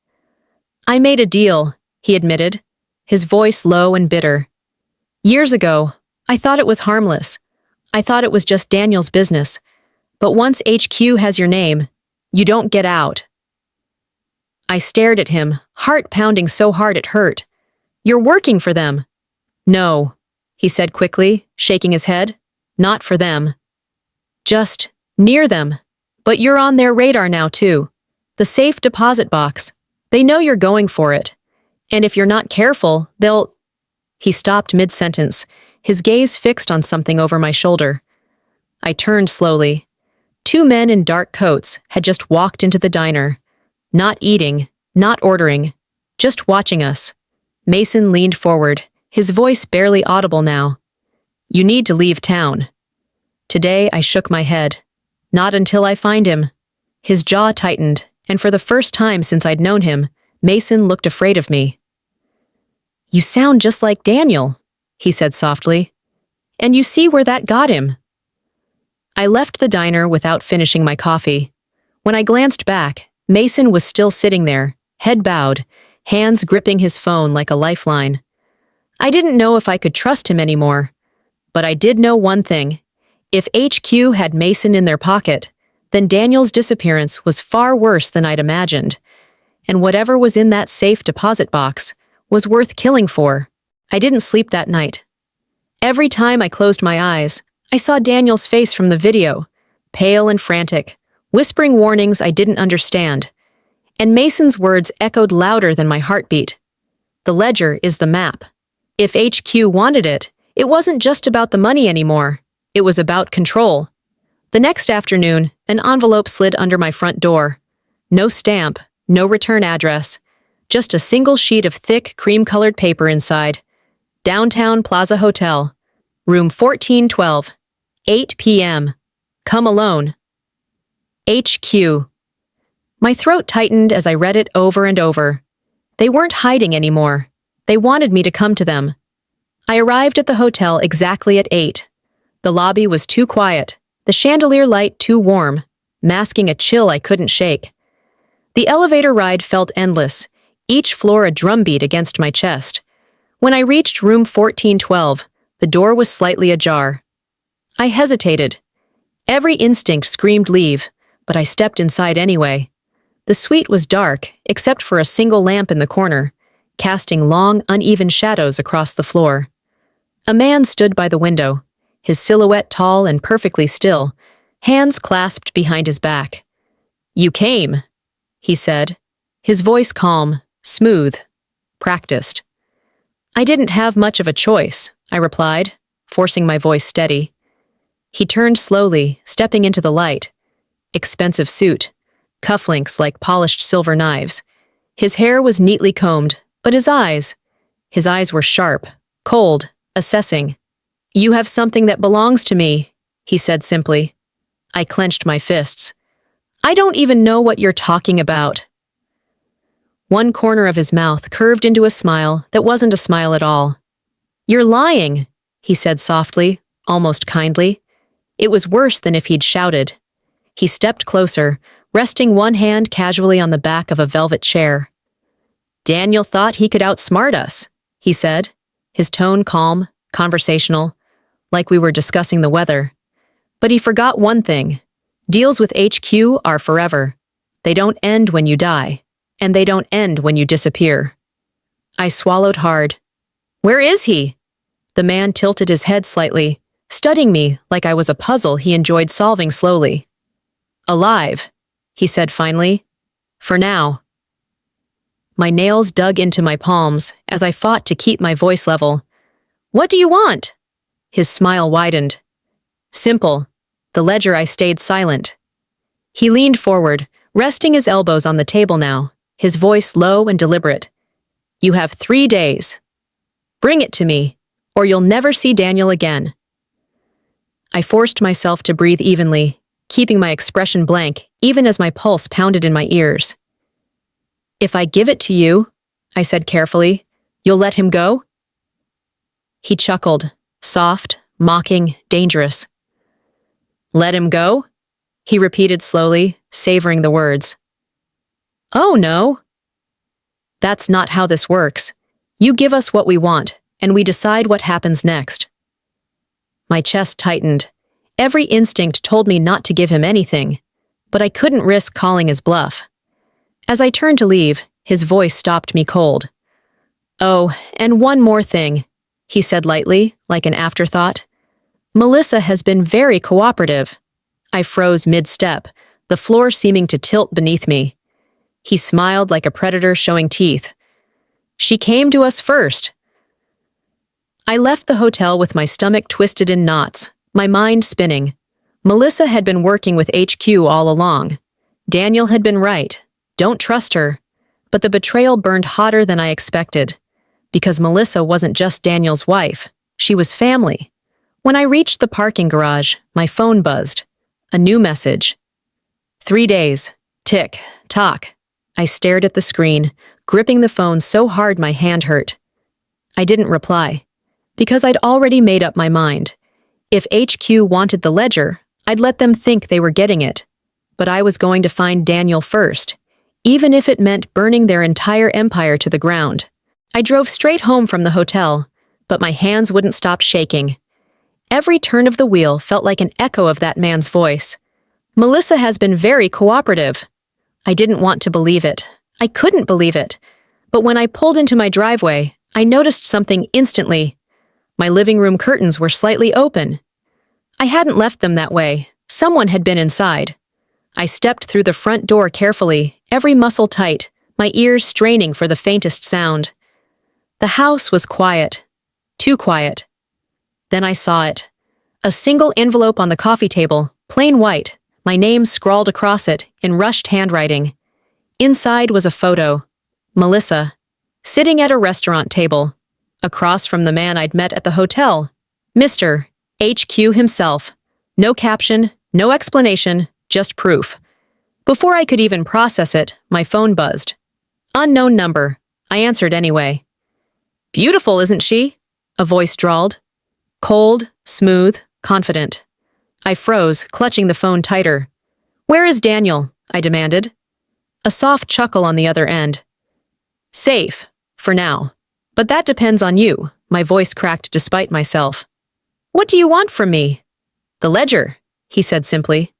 I made a deal, he admitted, his voice low and bitter. Years ago, I thought it was harmless. I thought it was just Daniel's business. But once HQ has your name, you don't get out. I stared at him, heart pounding so hard it hurt. You're working for them. No, he said quickly, shaking his head. Not for them. Just near them. But you're on their radar now too. The safe deposit box. They know you're going for it. And if you're not careful, they'll... He stopped mid-sentence, his gaze fixed on something over my shoulder. I turned slowly. 2 men in dark coats had just walked into the diner. Not eating, not ordering, just watching us. Mason leaned forward, his voice barely audible now. You need to leave town. Today I shook my head. Not until I find him. His jaw tightened, and for the first time since I'd known him, Mason looked afraid of me. You sound just like Daniel, he said softly. And you see where that got him. I left the diner without finishing my coffee. When I glanced back, Mason was still sitting there, head bowed, hands gripping his phone like a lifeline. I didn't know if I could trust him anymore. But I did know one thing. If HQ had Mason in their pocket, then Daniel's disappearance was far worse than I'd imagined. And whatever was in that safe deposit box was worth killing for. I didn't sleep that night. Every time I closed my eyes, I saw Daniel's face from the video, pale and frantic, whispering warnings I didn't understand. And Mason's words echoed louder than my heartbeat. The ledger is the map. If HQ wanted it, it wasn't just about the money anymore. It was about control. The next afternoon, an envelope slid under my front door. No stamp, no return address, just a single sheet of thick, cream-colored paper inside. Downtown Plaza Hotel, room 1412, 8 p.m. Come alone. HQ. My throat tightened as I read it over and over. They weren't hiding anymore. They wanted me to come to them. I arrived at the hotel exactly at 8. The lobby was too quiet, the chandelier light too warm, masking a chill I couldn't shake. The elevator ride felt endless, each floor a drumbeat against my chest. When I reached room 1412, the door was slightly ajar. I hesitated. Every instinct screamed leave, but I stepped inside anyway. The suite was dark, except for a single lamp in the corner, casting long, uneven shadows across the floor. A man stood by the window, his silhouette tall and perfectly still, hands clasped behind his back. You came, he said, his voice calm, smooth, practiced. I didn't have much of a choice, I replied, forcing my voice steady. He turned slowly, stepping into the light. Expensive suit, cufflinks like polished silver knives. His hair was neatly combed, but his eyes were sharp, cold, assessing. You have something that belongs to me, he said simply. I clenched my fists. I don't even know what you're talking about. One corner of his mouth curved into a smile that wasn't a smile at all. You're lying, he said softly, almost kindly. It was worse than if he'd shouted. He stepped closer, resting one hand casually on the back of a velvet chair. Daniel thought he could outsmart us, he said, his tone calm, conversational, like we were discussing the weather. But he forgot one thing. Deals with HQ are forever. They don't end when you die, and they don't end when you disappear. I swallowed hard. Where is he? The man tilted his head slightly, studying me like I was a puzzle he enjoyed solving slowly. Alive, he said finally. For now. My nails dug into my palms as I fought to keep my voice level. What do you want? His smile widened. Simple. The ledger. I stayed silent. He leaned forward, resting his elbows on the table now, his voice low and deliberate. You have 3 days. Bring it to me, or you'll never see Daniel again. I forced myself to breathe evenly, keeping my expression blank even as my pulse pounded in my ears. If I give it to you, I said carefully, you'll let him go? He chuckled, soft, mocking, dangerous. Let him go? He repeated slowly, savoring the words. Oh, no. That's not how this works. You give us what we want, and we decide what happens next. My chest tightened. Every instinct told me not to give him anything, but I couldn't risk calling his bluff. As I turned to leave, his voice stopped me cold. Oh, and one more thing, he said lightly, like an afterthought. Melissa has been very cooperative. I froze mid-step, the floor seeming to tilt beneath me. He smiled like a predator showing teeth. She came to us first. I left the hotel with my stomach twisted in knots, my mind spinning. Melissa had been working with HQ all along. Daniel had been right. Don't trust her. But the betrayal burned hotter than I expected. Because Melissa wasn't just Daniel's wife. She was family. When I reached the parking garage, my phone buzzed. A new message. 3 days. Tick. Tock. I stared at the screen, gripping the phone so hard my hand hurt. I didn't reply. Because I'd already made up my mind. If HQ wanted the ledger, I'd let them think they were getting it. But I was going to find Daniel first, even if it meant burning their entire empire to the ground. I drove straight home from the hotel, but my hands wouldn't stop shaking. Every turn of the wheel felt like an echo of that man's voice. Melissa has been very cooperative. I didn't want to believe it. I couldn't believe it. But when I pulled into my driveway, I noticed something instantly. My living room curtains were slightly open. I hadn't left them that way. Someone had been inside. I stepped through the front door carefully, every muscle tight, my ears straining for the faintest sound. The house was quiet. Too quiet. Then I saw it. A single envelope on the coffee table, plain white, my name scrawled across it in rushed handwriting. Inside was a photo. Melissa, sitting at a restaurant table, across from the man I'd met at the hotel. Mr. HQ himself. No caption, no explanation, just proof. Before I could even process it, my phone buzzed. Unknown number. I answered anyway. Beautiful, isn't she? A voice drawled. Cold, smooth, confident. I froze, clutching the phone tighter. Where is Daniel? I demanded. A soft chuckle on the other end. Safe, for now. But that depends on you, my voice cracked despite myself. What do you want from me? The ledger, he said simply.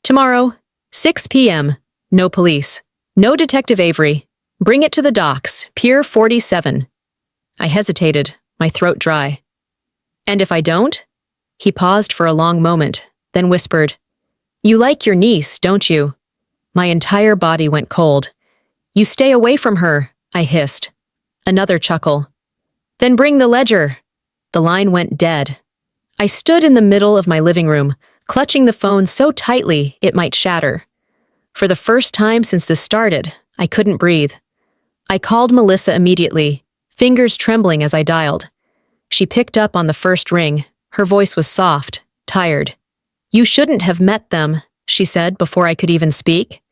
Tomorrow, 6 p.m., no police, no Detective Avery. Bring it to the docks, Pier 47. I hesitated, my throat dry. And if I don't? He paused for a long moment, then whispered, You like your niece, don't you? My entire body went cold. You stay away from her, I hissed. Another chuckle. Then bring the ledger. The line went dead. I stood in the middle of my living room, clutching the phone so tightly it might shatter. For the first time since this started, I couldn't breathe. I called Melissa immediately, fingers trembling as I dialed. She picked up on the first ring. Her voice was soft, tired. You shouldn't have met them, she said before I could even speak.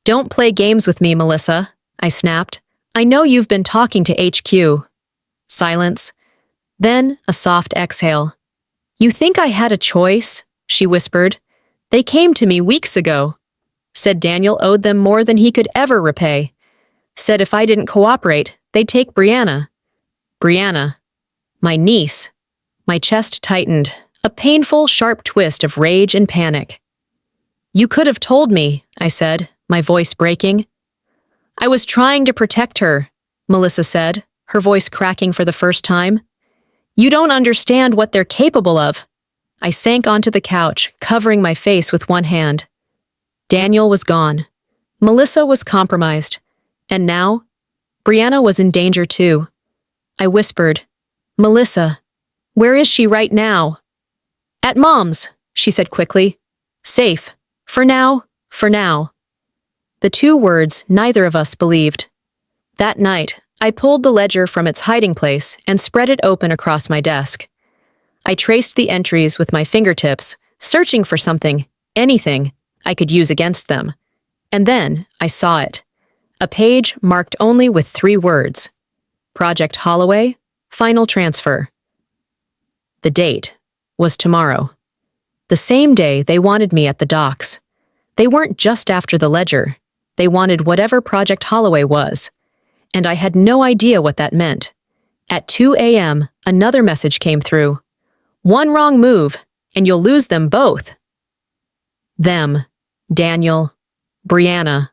Don't play games with me, Melissa, I snapped. I know you've been talking to HQ. Silence. Then a soft exhale. You think I had a choice? She whispered. They came to me weeks ago. Said Daniel owed them more than he could ever repay. Said if I didn't cooperate, they'd take Brianna. Brianna. My niece. My chest tightened, a painful, sharp twist of rage and panic. You could have told me, I said, my voice breaking. I was trying to protect her, Melissa said, her voice cracking for the first time. You don't understand what they're capable of. I sank onto the couch, covering my face with one hand. Daniel was gone. Melissa was compromised. And now, Brianna was in danger too. I whispered, Melissa, where is she right now? At Mom's, she said quickly. Safe. For now, for now. The two words neither of us believed. That night, I pulled the ledger from its hiding place and spread it open across my desk. I traced the entries with my fingertips, searching for something, anything, I could use against them. And then I saw it. A page marked only with 3 words. Project Holloway, final transfer. The date was tomorrow. The same day they wanted me at the docks. They weren't just after the ledger. They wanted whatever Project Holloway was. And I had no idea what that meant. At 2 a.m., another message came through. One wrong move, and you'll lose them both. Them, Daniel, Brianna.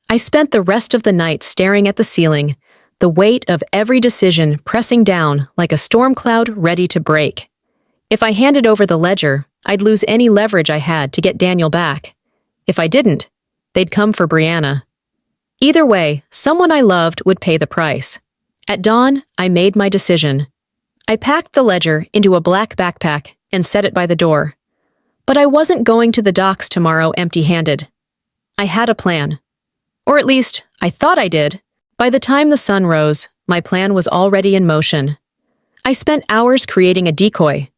I spent the rest of the night staring at the ceiling, the weight of every decision pressing down like a storm cloud ready to break. If I handed over the ledger, I'd lose any leverage I had to get Daniel back. If I didn't, they'd come for Brianna. Either way, someone I loved would pay the price. At dawn, I made my decision. I packed the ledger into a black backpack and set it by the door. But I wasn't going to the docks tomorrow empty-handed. I had a plan. Or at least, I thought I did. By the time the sun rose, my plan was already in motion. I spent hours creating a decoy,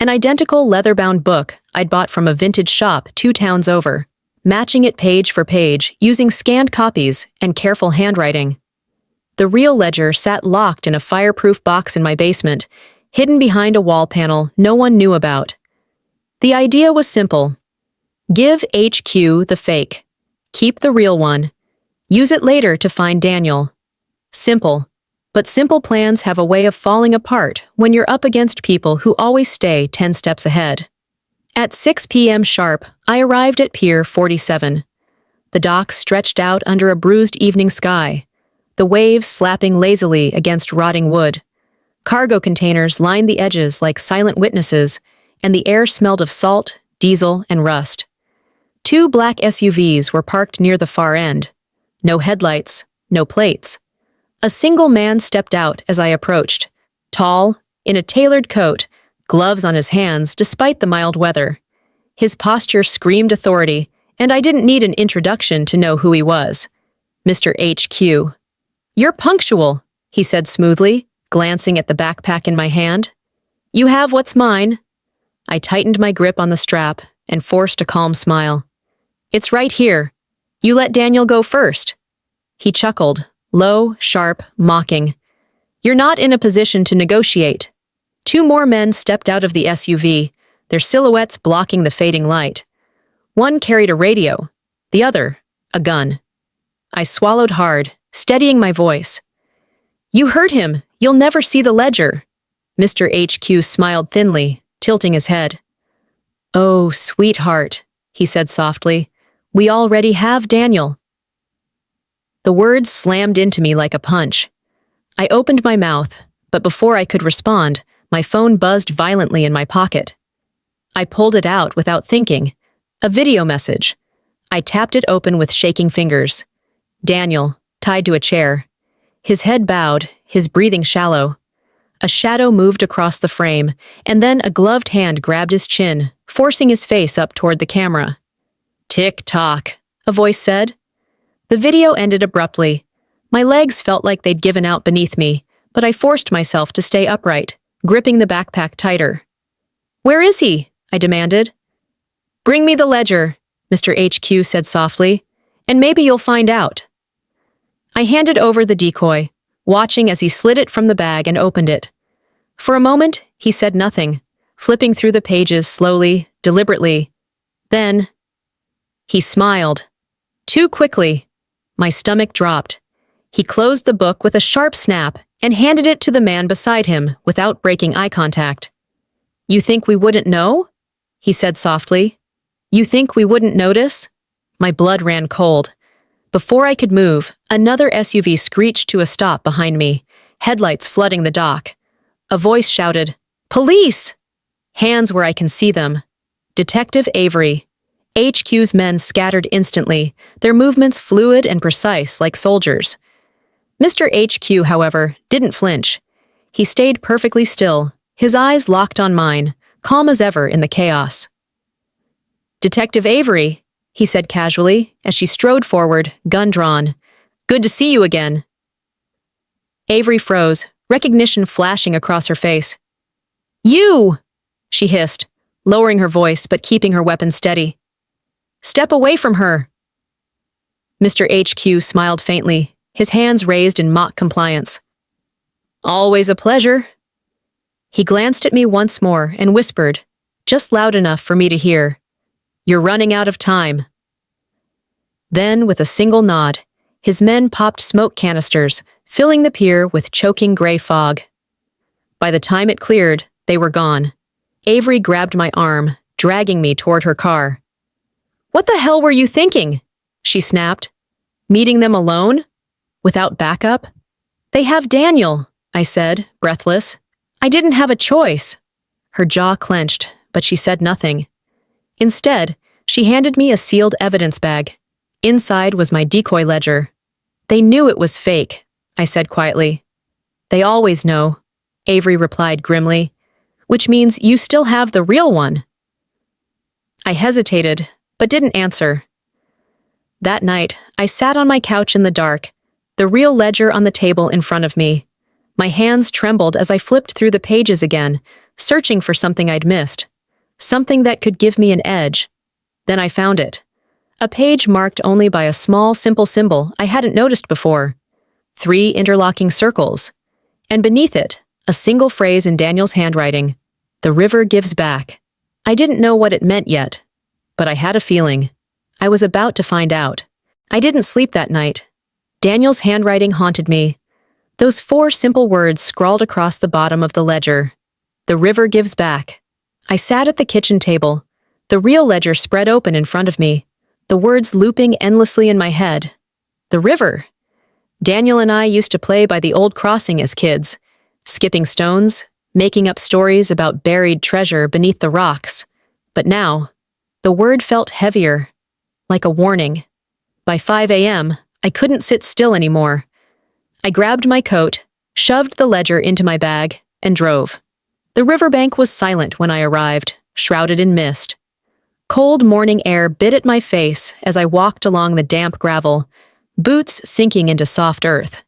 an identical leather-bound book I'd bought from a vintage shop 2 towns over, matching it page for page using scanned copies and careful handwriting. The real ledger sat locked in a fireproof box in my basement, hidden behind a wall panel no one knew about. The idea was simple. Give HQ the fake. Keep the real one. Use it later to find Daniel. Simple. But simple plans have a way of falling apart when you're up against people who always stay 10 steps ahead. At 6 p.m. sharp, I arrived at Pier 47. The docks stretched out under a bruised evening sky, the waves slapping lazily against rotting wood. Cargo containers lined the edges like silent witnesses, and the air smelled of salt, diesel, and rust. 2 black SUVs were parked near the far end. No headlights, no plates. A single man stepped out as I approached, tall, in a tailored coat, gloves on his hands despite the mild weather. His posture screamed authority, and I didn't need an introduction to know who he was. Mr. HQ. You're punctual, he said smoothly, glancing at the backpack in my hand. You have what's mine. I tightened my grip on the strap and forced a calm smile. It's right here. You let Daniel go first. He chuckled, low, sharp, mocking. You're not in a position to negotiate. 2 more men stepped out of the SUV, their silhouettes blocking the fading light. One carried a radio, the other, a gun. I swallowed hard, steadying my voice. You heard him. You'll never see the ledger. Mr. HQ smiled thinly, tilting his head. Oh, sweetheart, he said softly. We already have Daniel. The words slammed into me like a punch. I opened my mouth, but before I could respond, my phone buzzed violently in my pocket. I pulled it out without thinking. A video message. I tapped it open with shaking fingers. Daniel, tied to a chair. His head bowed, his breathing shallow. A shadow moved across the frame, and then a gloved hand grabbed his chin, forcing his face up toward the camera. "Tick-tock," a voice said. The video ended abruptly. My legs felt like they'd given out beneath me, but I forced myself to stay upright, gripping the backpack tighter. "Where is he?" I demanded. "Bring me the ledger," Mr. HQ said softly, "and maybe you'll find out." I handed over the decoy, watching as he slid it from the bag and opened it. For a moment, he said nothing, flipping through the pages slowly, deliberately. Then, he smiled. Too quickly. My stomach dropped. He closed the book with a sharp snap and handed it to the man beside him without breaking eye contact. "You think we wouldn't know?" he said softly. "You think we wouldn't notice?" My blood ran cold. Before I could move, another SUV screeched to a stop behind me, headlights flooding the dock. A voice shouted, "Police!" Hands where I can see them. Detective Avery. HQ's men scattered instantly, their movements fluid and precise like soldiers. Mr. HQ, however, didn't flinch. He stayed perfectly still, his eyes locked on mine, calm as ever in the chaos. "Detective Avery," he said casually as she strode forward, gun drawn. "Good to see you again." Avery froze, recognition flashing across her face. "You!" she hissed, lowering her voice but keeping her weapon steady. "Step away from her." Mr. HQ smiled faintly, his hands raised in mock compliance. "Always a pleasure." He glanced at me once more and whispered, just loud enough for me to hear, "You're running out of time." Then, with a single nod, his men popped smoke canisters, filling the pier with choking gray fog. By the time it cleared, they were gone. Avery grabbed my arm, dragging me toward her car. "What the hell were you thinking?" she snapped. "Meeting them alone? Without backup?" "They have Daniel," I said, breathless. "I didn't have a choice." Her jaw clenched, but she said nothing. Instead, she handed me a sealed evidence bag. Inside was my decoy ledger. "They knew it was fake," I said quietly. "They always know," Avery replied grimly, "which means you still have the real one." I hesitated, but didn't answer. That night, I sat on my couch in the dark, the real ledger on the table in front of me. My hands trembled as I flipped through the pages again, searching for something I'd missed. Something that could give me an edge. Then I found it. A page marked only by a small, simple symbol I hadn't noticed before. 3 interlocking circles. And beneath it, a single phrase in Daniel's handwriting. "The river gives back." I didn't know what it meant yet, but I had a feeling. I was about to find out. I didn't sleep that night. Daniel's handwriting haunted me. Those 4 simple words scrawled across the bottom of the ledger. "The river gives back." I sat at the kitchen table, the real ledger spread open in front of me, the words looping endlessly in my head. The river. Daniel and I used to play by the old crossing as kids, skipping stones, making up stories about buried treasure beneath the rocks. But now, the word felt heavier, like a warning. By 5 a.m., I couldn't sit still anymore. I grabbed my coat, shoved the ledger into my bag, and drove. The riverbank was silent when I arrived, shrouded in mist. Cold morning air bit at my face as I walked along the damp gravel, boots sinking into soft earth.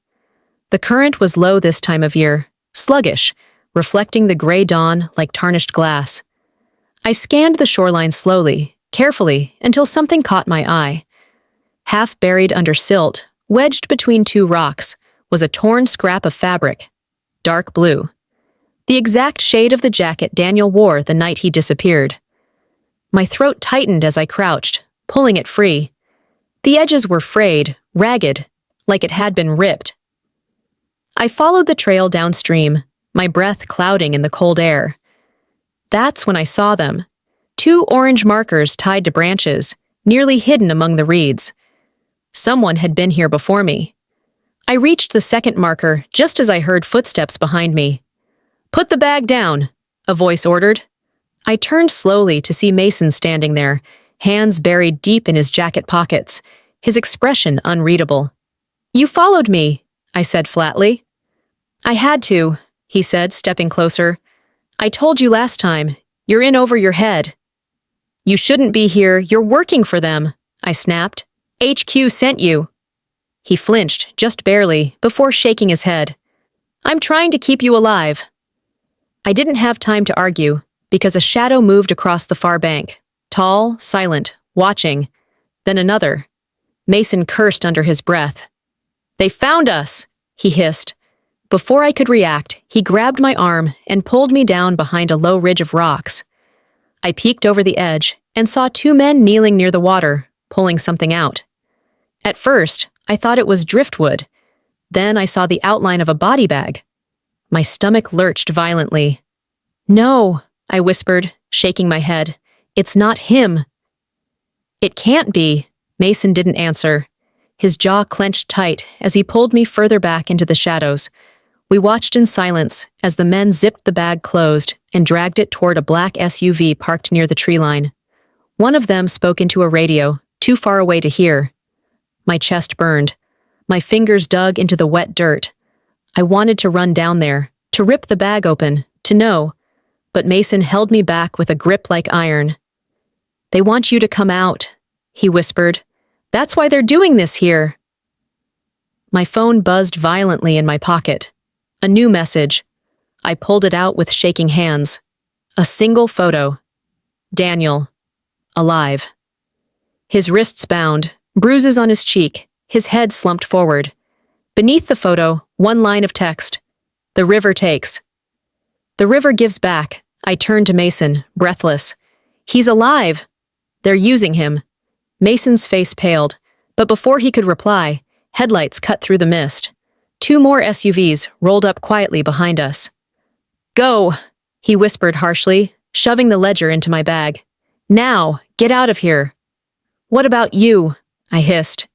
The current was low this time of year, sluggish, reflecting the gray dawn like tarnished glass. I scanned the shoreline slowly, carefully, until something caught my eye. Half buried under silt, wedged between 2 rocks, was a torn scrap of fabric, dark blue. The exact shade of the jacket Daniel wore the night he disappeared. My throat tightened as I crouched, pulling it free. The edges were frayed, ragged, like it had been ripped. I followed the trail downstream, my breath clouding in the cold air. That's when I saw them. 2 orange markers tied to branches, nearly hidden among the reeds. Someone had been here before me. I reached the second marker just as I heard footsteps behind me. "Put the bag down," a voice ordered. I turned slowly to see Mason standing there, hands buried deep in his jacket pockets, his expression unreadable. You followed me, I said flatly. I had to, he said, stepping closer. I told you last time. You're in over your head. You shouldn't be here. You're working for them, I snapped. HQ sent you. He flinched, just barely, before shaking his head. I'm trying to keep you alive. I didn't have time to argue, because a shadow moved across the far bank. Tall, silent, watching. Then another. Mason cursed under his breath. They found us, he hissed. Before I could react, he grabbed my arm and pulled me down behind a low ridge of rocks. I peeked over the edge and saw two men kneeling near the water, pulling something out. At first, I thought it was driftwood. Then I saw the outline of a body bag. My stomach lurched violently. No, I whispered, shaking my head. It's not him. It can't be. Mason didn't answer. His jaw clenched tight as he pulled me further back into the shadows. We watched in silence as the men zipped the bag closed and dragged it toward a black SUV parked near the tree line. One of them spoke into a radio, too far away to hear. My chest burned. My fingers dug into the wet dirt. I wanted to run down there, to rip the bag open, to know. But Mason held me back with a grip like iron. They want you to come out, he whispered. That's why they're doing this here. My phone buzzed violently in my pocket. A new message. I pulled it out with shaking hands. A single photo. Daniel. Alive. His wrists bound, bruises on his cheek, his head slumped forward. Beneath the photo, one line of text. The river takes. The river gives back. I turned to Mason, breathless. He's alive. They're using him. Mason's face paled, but before he could reply, headlights cut through the mist. Two more SUVs rolled up quietly behind us. Go, he whispered harshly, shoving the ledger into my bag. Now, get out of here. What about you? I hissed.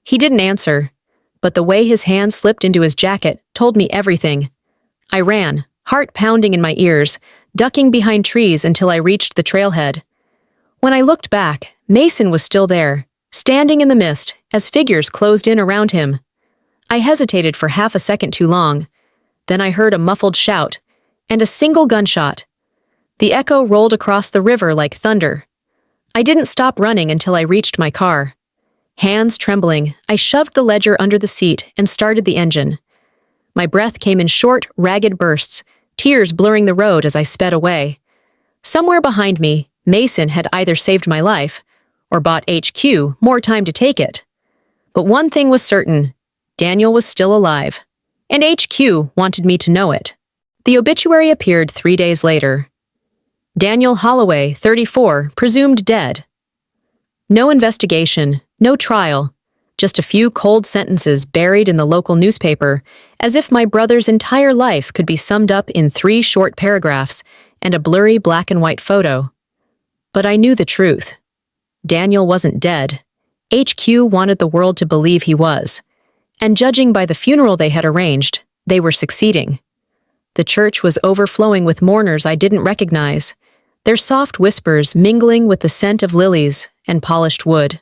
He didn't answer, but the way his hand slipped into his jacket told me everything. I ran, heart pounding in my ears, ducking behind trees until I reached the trailhead. When I looked back, Mason was still there, standing in the mist as figures closed in around him. I hesitated for half a second too long. Then I heard a muffled shout, and a single gunshot. The echo rolled across the river like thunder. I didn't stop running until I reached my car. Hands trembling, I shoved the ledger under the seat and started the engine. My breath came in short, ragged bursts, tears blurring the road as I sped away. Somewhere behind me, Mason had either saved my life or bought HQ more time to take it. But one thing was certain. Daniel was still alive, and HQ wanted me to know it. The obituary appeared 3 days later. Daniel Holloway, 34, presumed dead. No investigation, no trial, just a few cold sentences buried in the local newspaper, as if my brother's entire life could be summed up in 3 short paragraphs and a blurry black and white photo. But I knew the truth. Daniel wasn't dead. HQ wanted the world to believe he was. And judging by the funeral they had arranged, they were succeeding. The church was overflowing with mourners I didn't recognize, their soft whispers mingling with the scent of lilies and polished wood.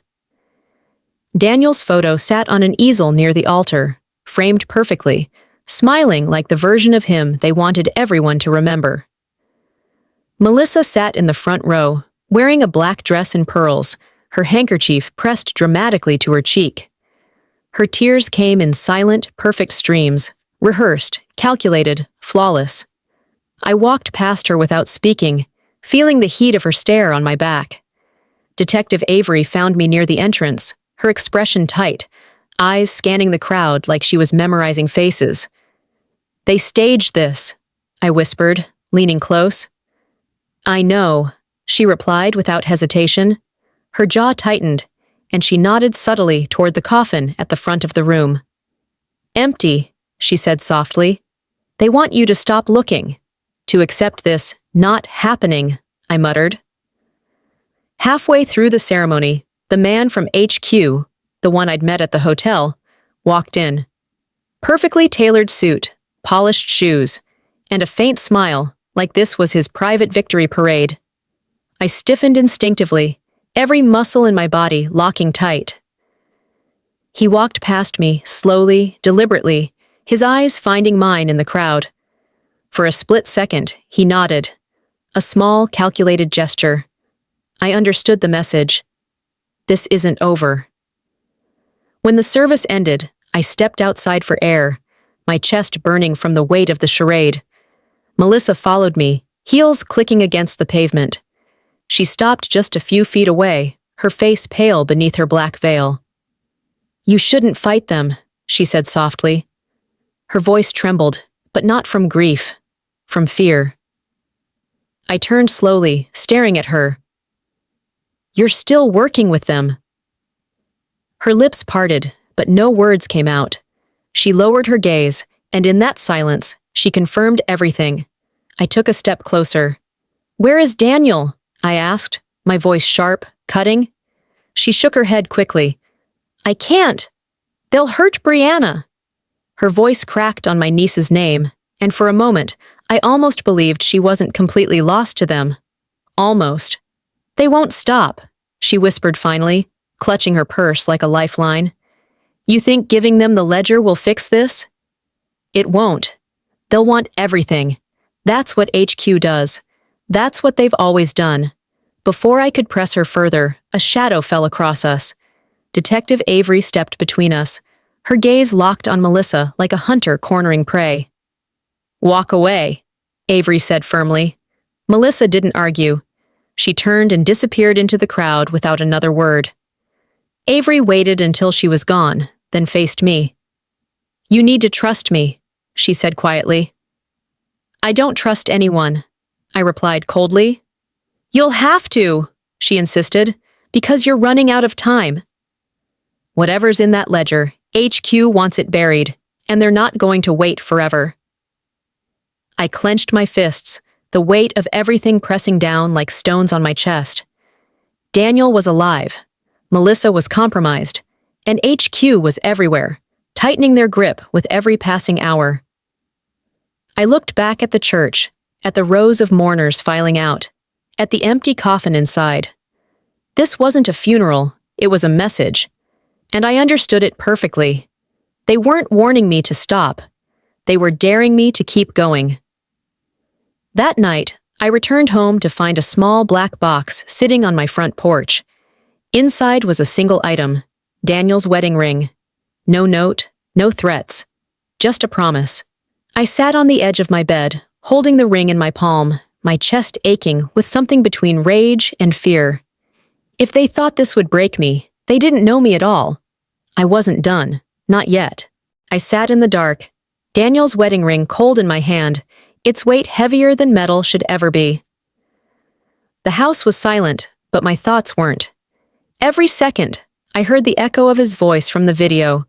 Daniel's photo sat on an easel near the altar, framed perfectly, smiling like the version of him they wanted everyone to remember. Melissa sat in the front row, wearing a black dress and pearls, her handkerchief pressed dramatically to her cheek. Her tears came in silent, perfect streams, rehearsed, calculated, flawless. I walked past her without speaking, feeling the heat of her stare on my back. Detective Avery found me near the entrance, her expression tight, eyes scanning the crowd like she was memorizing faces. They staged this, I whispered, leaning close. I know, she replied without hesitation. Her jaw tightened, and she nodded subtly toward the coffin at the front of the room. Empty, she said softly. They want you to stop looking. To accept this not happening, I muttered. Halfway through the ceremony, the man from HQ, the one I'd met at the hotel, walked in. Perfectly tailored suit, polished shoes, and a faint smile, like this was his private victory parade. I stiffened instinctively, every muscle in my body locking tight. He walked past me, slowly, deliberately, his eyes finding mine in the crowd. For a split second, he nodded. A small, calculated gesture. I understood the message. This isn't over. When the service ended, I stepped outside for air, my chest burning from the weight of the charade. Melissa followed me, heels clicking against the pavement. She stopped just a few feet away, her face pale beneath her black veil. "You shouldn't fight them," she said softly. Her voice trembled, but not from grief, from fear. I turned slowly, staring at her. "You're still working with them." Her lips parted, but no words came out. She lowered her gaze, and in that silence, she confirmed everything. I took a step closer. "Where is Daniel?" I asked, my voice sharp, cutting. She shook her head quickly. "I can't. They'll hurt Brianna." Her voice cracked on my niece's name, and for a moment, I almost believed she wasn't completely lost to them. Almost. "They won't stop," she whispered finally, clutching her purse like a lifeline. "You think giving them the ledger will fix this?" "It won't. They'll want everything. That's what HQ does. That's what they've always done." Before I could press her further, a shadow fell across us. Detective Avery stepped between us, her gaze locked on Melissa like a hunter cornering prey. "Walk away," Avery said firmly. Melissa didn't argue. She turned and disappeared into the crowd without another word. Avery waited until she was gone, then faced me. "You need to trust me," she said quietly. "I don't trust anyone," I replied coldly. "You'll have to," she insisted, "because you're running out of time." Whatever's in that ledger, HQ wants it buried, and they're not going to wait forever. I clenched my fists, the weight of everything pressing down like stones on my chest. Daniel was alive, Melissa was compromised, and HQ was everywhere, tightening their grip with every passing hour. I looked back at the church, at the rows of mourners filing out, at the empty coffin inside. This wasn't a funeral, it was a message, and I understood it perfectly. They weren't warning me to stop. They were daring me to keep going. That night, I returned home to find a small black box sitting on my front porch. Inside was a single item, Daniel's wedding ring. No note, no threats, just a promise. I sat on the edge of my bed, holding the ring in my palm, my chest aching with something between rage and fear. If they thought this would break me, they didn't know me at all. I wasn't done, not yet. I sat in the dark, Daniel's wedding ring cold in my hand, its weight heavier than metal should ever be. The house was silent, but my thoughts weren't. Every second, I heard the echo of his voice from the video.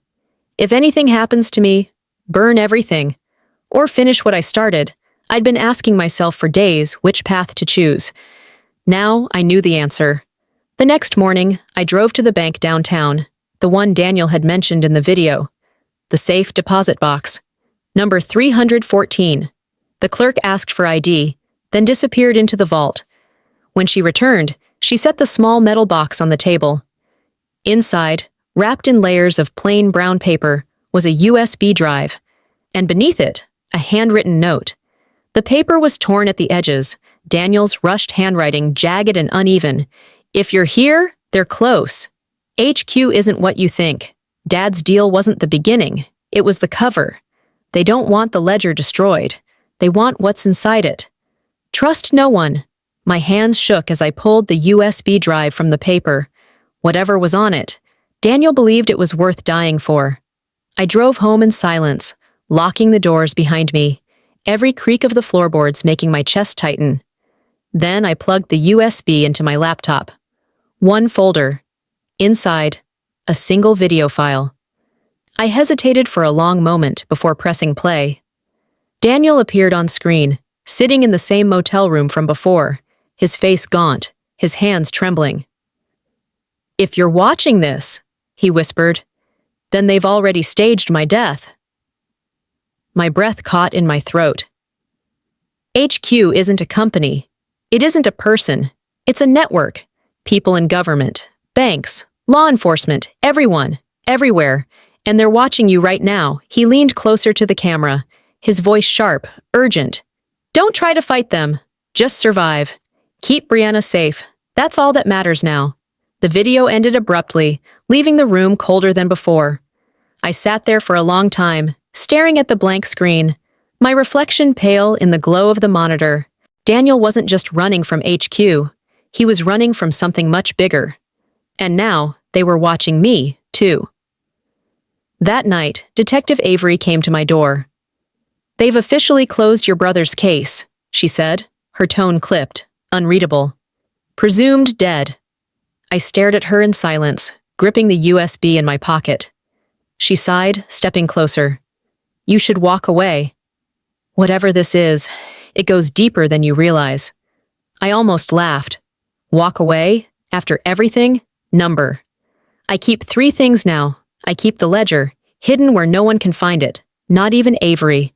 If anything happens to me, burn everything. Or finish what I started. I'd been asking myself for days which path to choose. Now I knew the answer. The next morning, I drove to the bank downtown, the one Daniel had mentioned in the video. The safe deposit box. Number 314. The clerk asked for ID, then disappeared into the vault. When she returned, she set the small metal box on the table. Inside, wrapped in layers of plain brown paper, was a USB drive, and beneath it, a handwritten note. The paper was torn at the edges, Daniel's rushed handwriting jagged and uneven. "If you're here, they're close. HQ isn't what you think. Dad's deal wasn't the beginning, it was the cover. They don't want the ledger destroyed. They want what's inside it. Trust no one." My hands shook as I pulled the USB drive from the paper. Whatever was on it, Daniel believed it was worth dying for. I drove home in silence, locking the doors behind me, every creak of the floorboards making my chest tighten. Then I plugged the USB into my laptop. One folder. Inside, a single video file. I hesitated for a long moment before pressing play. Daniel appeared on screen, sitting in the same motel room from before, his face gaunt, his hands trembling. "If you're watching this," he whispered, "then they've already staged my death." My breath caught in my throat. HQ isn't a company. It isn't a person. It's a network. People in government, banks, law enforcement, everyone. Everywhere. And they're watching you right now. He leaned closer to the camera, his voice sharp, urgent. Don't try to fight them. Just survive. Keep Brianna safe. That's all that matters now. The video ended abruptly, leaving the room colder than before. I sat there for a long time, staring at the blank screen, my reflection pale in the glow of the monitor. Daniel wasn't just running from HQ. He was running from something much bigger. And now, they were watching me, too. That night, Detective Avery came to my door. They've officially closed your brother's case, she said, her tone clipped, unreadable. Presumed dead. I stared at her in silence, gripping the USB in my pocket. She sighed, stepping closer. You should walk away. Whatever this is, it goes deeper than you realize. I almost laughed. Walk away? After everything? Number. I keep 3 things now. I keep the ledger, hidden where no one can find it, not even Avery.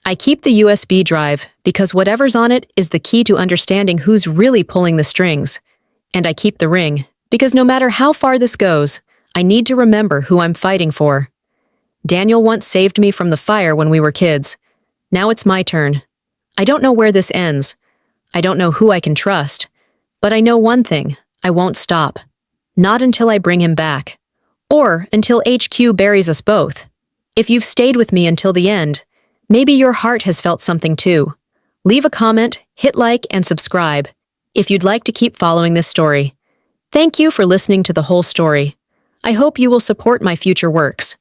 I keep the USB drive because whatever's on it is the key to understanding who's really pulling the strings. And I keep the ring because no matter how far this goes, I need to remember who I'm fighting for. Daniel once saved me from the fire when we were kids. Now it's my turn. I don't know where this ends. I don't know who I can trust. But I know one thing, I won't stop. Not until I bring him back. Or until HQ buries us both. If you've stayed with me until the end, maybe your heart has felt something too. Leave a comment, hit like, and subscribe if you'd like to keep following this story. Thank you for listening to the whole story. I hope you will support my future works.